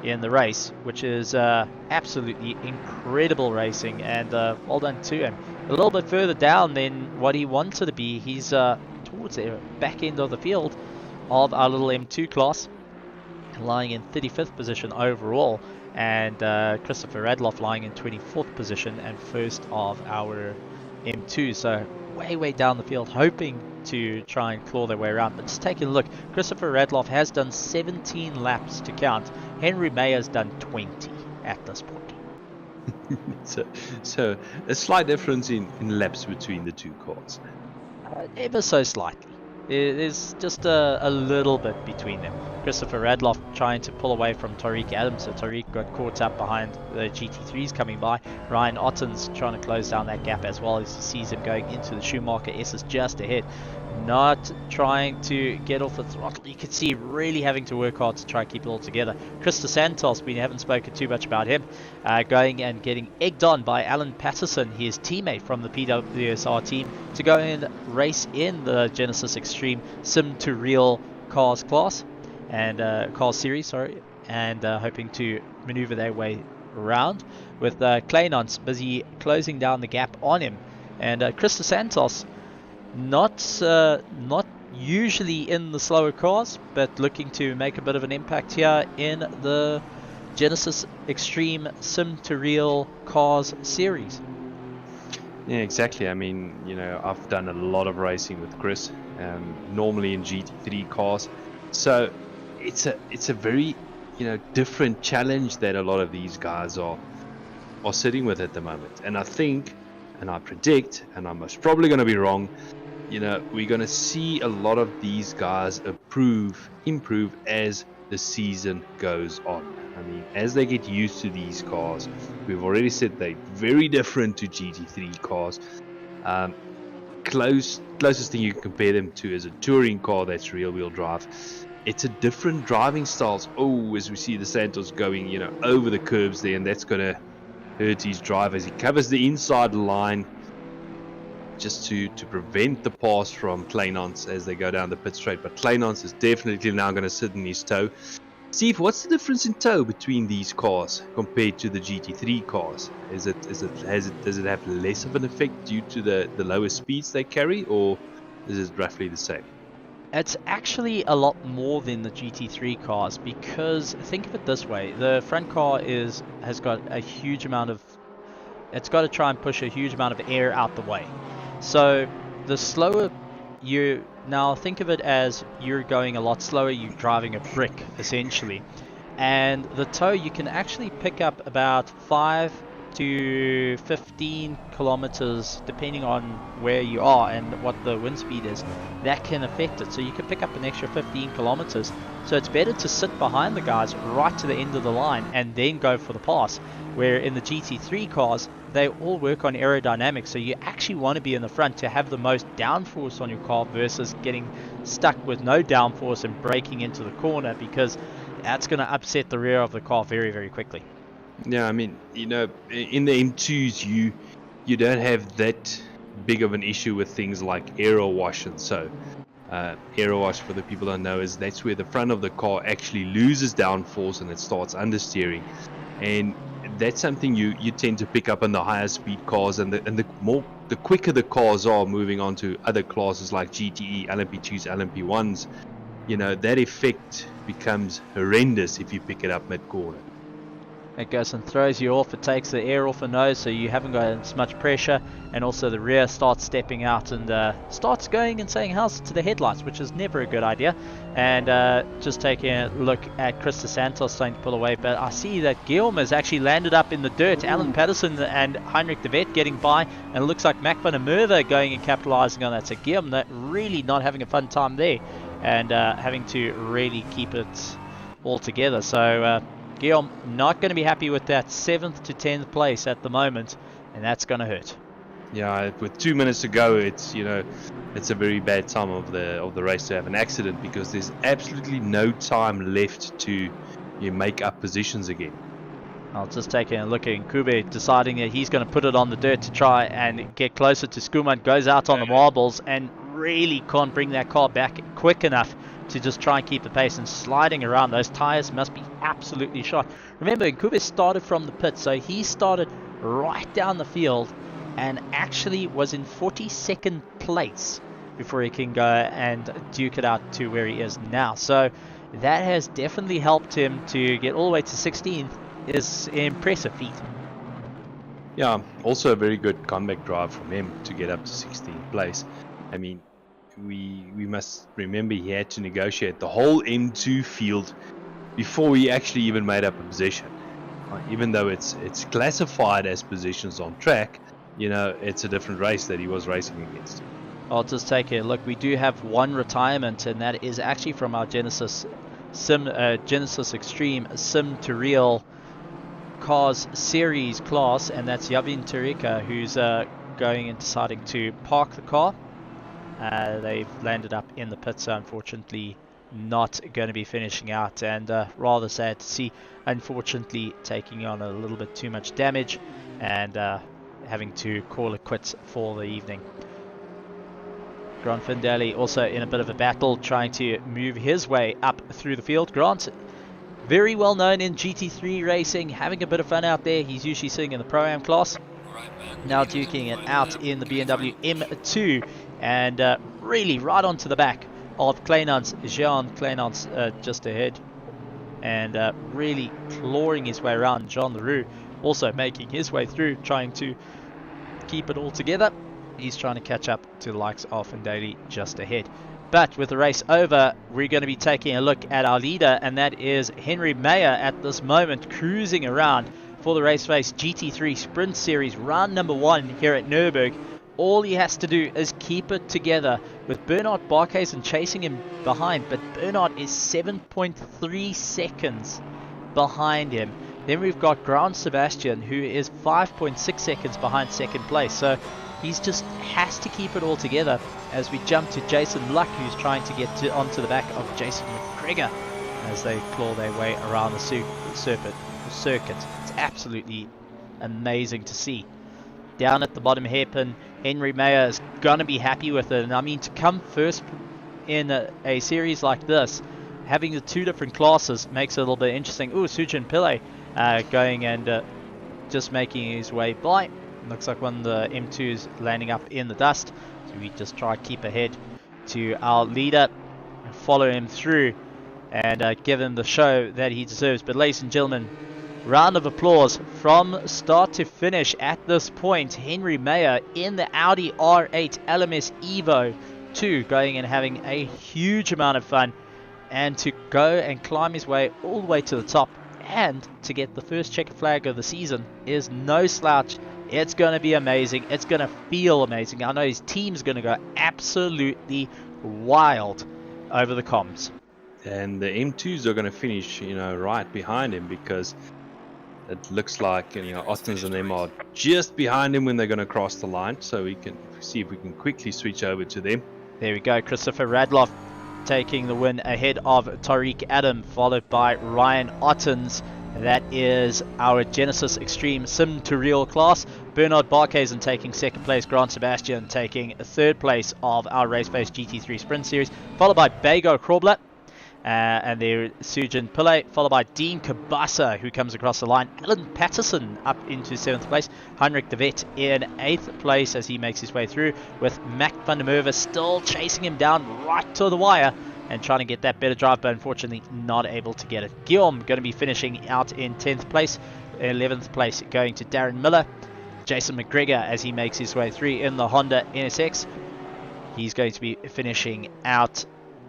in the race, which is absolutely incredible racing, and well done to him. A little bit further down than what he wanted to be. He's towards the back end of the field of our little M2 class, lying in 35th position overall, and Christopher Radloff lying in 24th position and first of our M2. So way down the field, hoping to try and claw their way around. But just taking a look, Christopher Radloff has done 17 laps to count. Henry Mayer's done 20 at this point. so a slight difference in laps between the two cars. Ever so slightly. There's just a little bit between them. Christopher Radloff trying to pull away from Tariq Adams, so Tariq got caught up behind the GT3s coming by. Ryan Otten's trying to close down that gap as well as he sees him going into the Schumacher S's just ahead. Not trying to get off the throttle. You can see really having to work hard to try and keep it all together. Krista Santos, we haven't spoken too much about him, going and getting egged on by Alan Patterson, his teammate from the PWSR team, to go and race in the Genisus Extreme Sim2Real cars class and cars series, sorry, and hoping to maneuver their way around with Kleinons busy closing down the gap on him. And Krista Santos, not usually in the slower cars, but looking to make a bit of an impact here in the Genisus Extreme Sim2Real cars series. Yeah, exactly. I mean, you know, I've done a lot of racing with Chris, normally in GT3 cars, so it's a very, you know, different challenge that a lot of these guys are sitting with at the moment. And I think, and I predict, and I'm most probably going to be wrong, you know, we're going to see a lot of these guys improve as the season goes on. I mean, as they get used to these cars, we've already said they're very different to GT3 cars. Closest thing you can compare them to is a touring car that's rear-wheel drive. It's a different driving styles. Oh, as we see the Santos going, you know, over the curbs there, and that's going to hurt his drive as he covers the inside line just to prevent the pass from Kleinans as they go down the pit straight. But Kleinans is definitely now going to sit in his toe. Steve, what's the difference in tow between these cars compared to the GT3 cars? Does it have less of an effect due to the lower speeds they carry, or is it roughly the same? It's actually a lot more than the GT3 cars, because think of it this way: the front car has got a huge amount of, it's got to try and push a huge amount of air out the way. So the slower you, now think of it as you're going a lot slower, you're driving a brick essentially, and the tow, you can actually pick up about 5 to 15 kilometers depending on where you are and what the wind speed is. That can affect it, so you can pick up an extra 15 kilometers. So it's better to sit behind the guys right to the end of the line and then go for the pass, where in the GT3 cars they all work on aerodynamics, so you actually want to be in the front to have the most downforce on your car versus getting stuck with no downforce and braking into the corner, because that's going to upset the rear of the car very, very quickly. Yeah, I mean, you know, in the M2s you don't have that big of an issue with things like aero wash, and so aero wash, for the people who don't know, is that's where the front of the car actually loses downforce and it starts understeering, and that's something you tend to pick up on the higher speed cars, and the quicker the cars are moving on to other classes like GTE, LMP2s, LMP1s, you know, that effect becomes horrendous if you pick it up mid-corner. It goes and throws you off, it takes the air off the nose, so you haven't got as much pressure, and also the rear starts stepping out and starts going and saying house to the headlights, which is never a good idea. And just taking a look at Chris Santos starting to pull away, but I see that Guillaume has actually landed up in the dirt. Alan Patterson and Heinrich de Vet getting by, and it looks like Mac van der Merwe going and capitalizing on that. So Guillaume really not having a fun time there, and having to really keep it all together. So Guillaume not going to be happy with that 7th to 10th place at the moment, and that's going to hurt. Yeah, with 2 minutes to go, it's, you know, it's a very bad time of the race to have an accident, because there's absolutely no time left to make up positions again. I'll just take a look at Kube deciding that he's going to put it on the dirt to try and get closer to Skuman. Goes out on the marbles and really can't bring that car back quick enough to just try and keep the pace, and sliding around. Those tires must be absolutely shot. Remember, Kube started from the pit, so he started right down the field and actually was in 42nd place before he can go and duke it out to where he is now. So that has definitely helped him to get all the way to 16th. Is an impressive feat. Yeah, also a very good comeback drive from him to get up to 16th place. I mean, we must remember he had to negotiate the whole M2 field before he actually even made up a position. Even though it's classified as positions on track, you know, it's a different race that he was racing against. I'll just take a look. We do have one retirement, and that is actually from our Genisus Extreme Sim2Real Cars Series class, and that's Yavin Tarika, who's going and deciding to park the car. They've landed up in the pits, so unfortunately not going to be finishing out, and rather sad to see, unfortunately taking on a little bit too much damage and having to call it quits for the evening. Grant Findali also in a bit of a battle, trying to move his way up through the field. Grant, very well known in GT3 racing, having a bit of fun out there. He's usually sitting in the Pro-Am class, now duking it out in the BMW M2, and really right onto the back of Kleinans, Jean Kleinans just ahead, and really clawing his way around. Jean Leroux also making his way through, trying to keep it all together. He's trying to catch up to the likes of Findali just ahead. But with the race over, we're going to be taking a look at our leader, and that is Henry Meyer at this moment, cruising around for the RaceFace GT3 Sprint Series, round number 1 here at Nurburgring. All he has to do is keep it together, with Bernard Barkhuizen chasing him behind, but Bernard is 7.3 seconds behind him. Then we've got Grant Sebastian, who is 5.6 seconds behind second place. So he's just has to keep it all together as we jump to Jason Luck, who's trying to get onto the back of Jason McGregor as they claw their way around the circuit. It's absolutely amazing to see. Down at the bottom hairpin, Henry Mayer is going to be happy with it. And I mean, to come first in a series like this, having the two different classes makes it a little bit interesting. Ooh, Sujin Pillay going and just making his way by. Looks like one of the M2s landing up in the dust. So we just try to keep ahead to our leader and follow him through and give him the show that he deserves. But ladies and gentlemen, round of applause from start to finish at this point. Henry Mayer in the Audi R8 LMS Evo 2 going and having a huge amount of fun, and to go and climb his way all the way to the top and to get the first checkered flag of the season is no slouch. It's going to be amazing. It's going to feel amazing. I know his team's going to go absolutely wild over the comms. And the M2s are going to finish, right behind him, because it looks like, Ottens and them are just behind him when they're going to cross the line. So we can see if we can quickly switch over to them. There we go. Christopher Radloff taking the win ahead of Tariq Adam, followed by Ryan Ottens. That is our Genesis Extreme Sim2Real class. Bernard Barkhuizen taking second place. Grant Sebastian taking third place of our RaceFace GT3 Sprint Series, followed by Bago Krobler. And there Sujin Pillay, followed by Dean Kabasa, who comes across the line. Alan Patterson up into 7th place. Heinrich de Vet in 8th place as he makes his way through, with Mac van der Merwe still chasing him down right to the wire and trying to get that better drive, but unfortunately not able to get it. Guillaume going to be finishing out in 10th place. 11th place going to Darren Miller. Jason McGregor as he makes his way through in the Honda NSX. He's going to be finishing out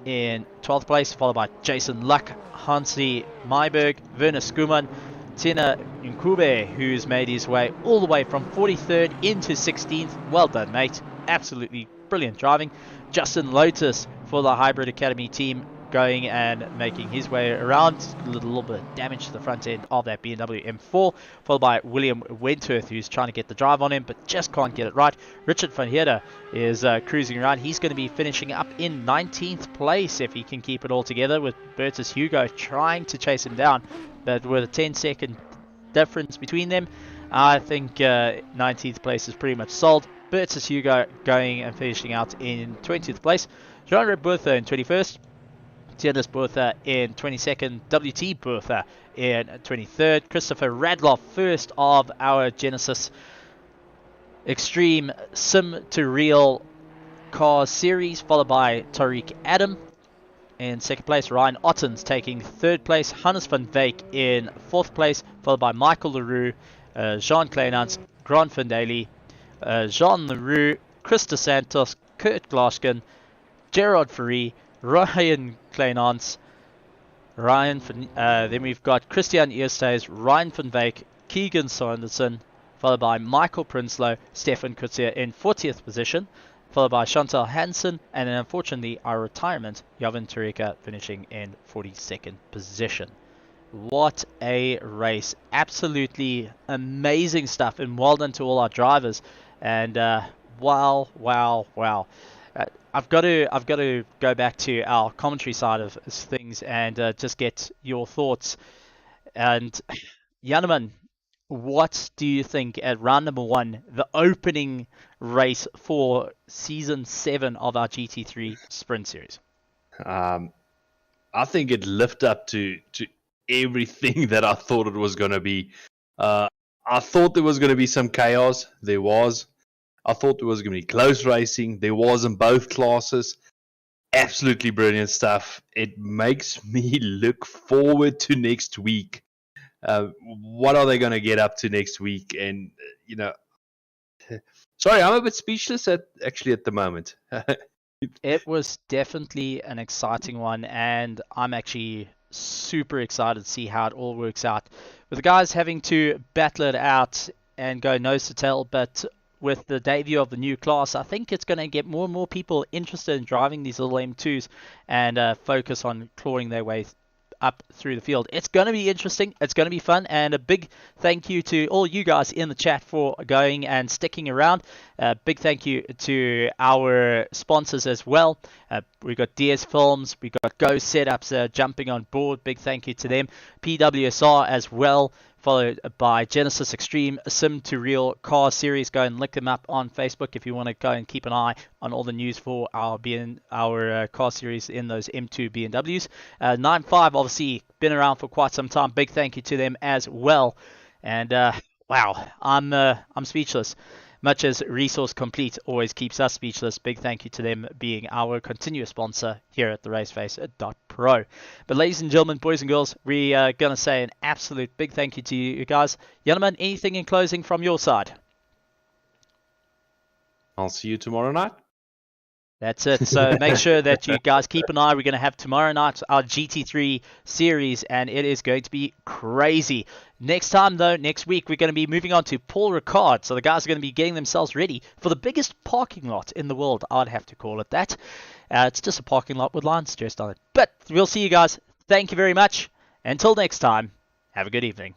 in 12th place, followed by Jason Luck, Hansi Myberg, Werner Skuman, Tina Nkube, who's made his way all the way from 43rd into 16th. Well done, mate. Absolutely brilliant driving. Justin Lotus for the Hybrid Academy team going and making his way around. A little bit of damage to the front end of that BMW M4, followed by William Wentworth, who's trying to get the drive on him but just can't get it right. Richard van Heerden is cruising around. He's going to be finishing up in 19th place if he can keep it all together, with Bertus Hugo trying to chase him down, but with a 10-second difference between them, I think 19th place is pretty much sold. Bertus Hugo going and finishing out in 20th place. Jean-Red Bertha in 21st. Dennis Bertha in 22nd, WT Bertha in 23rd, Christopher Radloff first of our Genesis Extreme Sim2Real Car Series, followed by Tariq Adam in second place, Ryan Ottens taking third place, Hannes van Wyk in fourth place, followed by Michael Leroux, Jean Kleinans, Grant van Daly, Jean Leroux, Krista Santos, Kurt Glaskin, Gerard Ferry, Ryan Kleinans, then we've got Christian Eerstays, Ryan van Wyk, Keegan Sanderson, followed by Michael Prinsloo, Stefan Kutzer in 40th position, followed by Chantal Hansen, and then unfortunately our retirement, Javin Tureka, finishing in 42nd position. What a race. Absolutely amazing stuff, and well done to all our drivers. And wow. I've got to go back to our commentary side of things and just get your thoughts. And Janneman, what do you think at round number 1, the opening race for season 7 of our GT3 Sprint Series? I think it lived up to everything that I thought it was going to be. I thought there was going to be some chaos. There was. I thought there was going to be close racing. There was in both classes. Absolutely brilliant stuff. It makes me look forward to next week. What are they going to get up to next week? And, sorry, I'm a bit speechless at the moment. It was definitely an exciting one, and I'm actually super excited to see how it all works out. With the guys having to battle it out and go nose to tail, but with the debut of the new class, I think it's going to get more and more people interested in driving these little M2s and focus on clawing their way up through the field. It's going to be interesting. It's going to be fun. And a big thank you to all you guys in the chat for going and sticking around. Big thank you to our sponsors as well. We've got DS Films. We've got Go Setups jumping on board. Big thank you to them. PWSR as well, followed by Genisus Extreme Sim2Real Car Series. Go and look them up on Facebook if you want to go and keep an eye on all the news for our car series in those M2 BMWs. 95 obviously been around for quite some time. Big thank you to them as well. And wow, I'm speechless. Much as Resource Complete always keeps us speechless, big thank you to them being our continuous sponsor here at the RaceFace.Pro. But ladies and gentlemen, boys and girls, we are going to say an absolute big thank you to you guys. Gentlemen, anything in closing from your side? I'll see you tomorrow night. That's it. So make sure that you guys keep an eye. We're going to have tomorrow night our GT3 series, and it is going to be crazy. Next time, though, next week, we're going to be moving on to Paul Ricard. So the guys are going to be getting themselves ready for the biggest parking lot in the world. I'd have to call it that. It's just a parking lot with lines dressed on it. But we'll see you guys. Thank you very much. Until next time, have a good evening.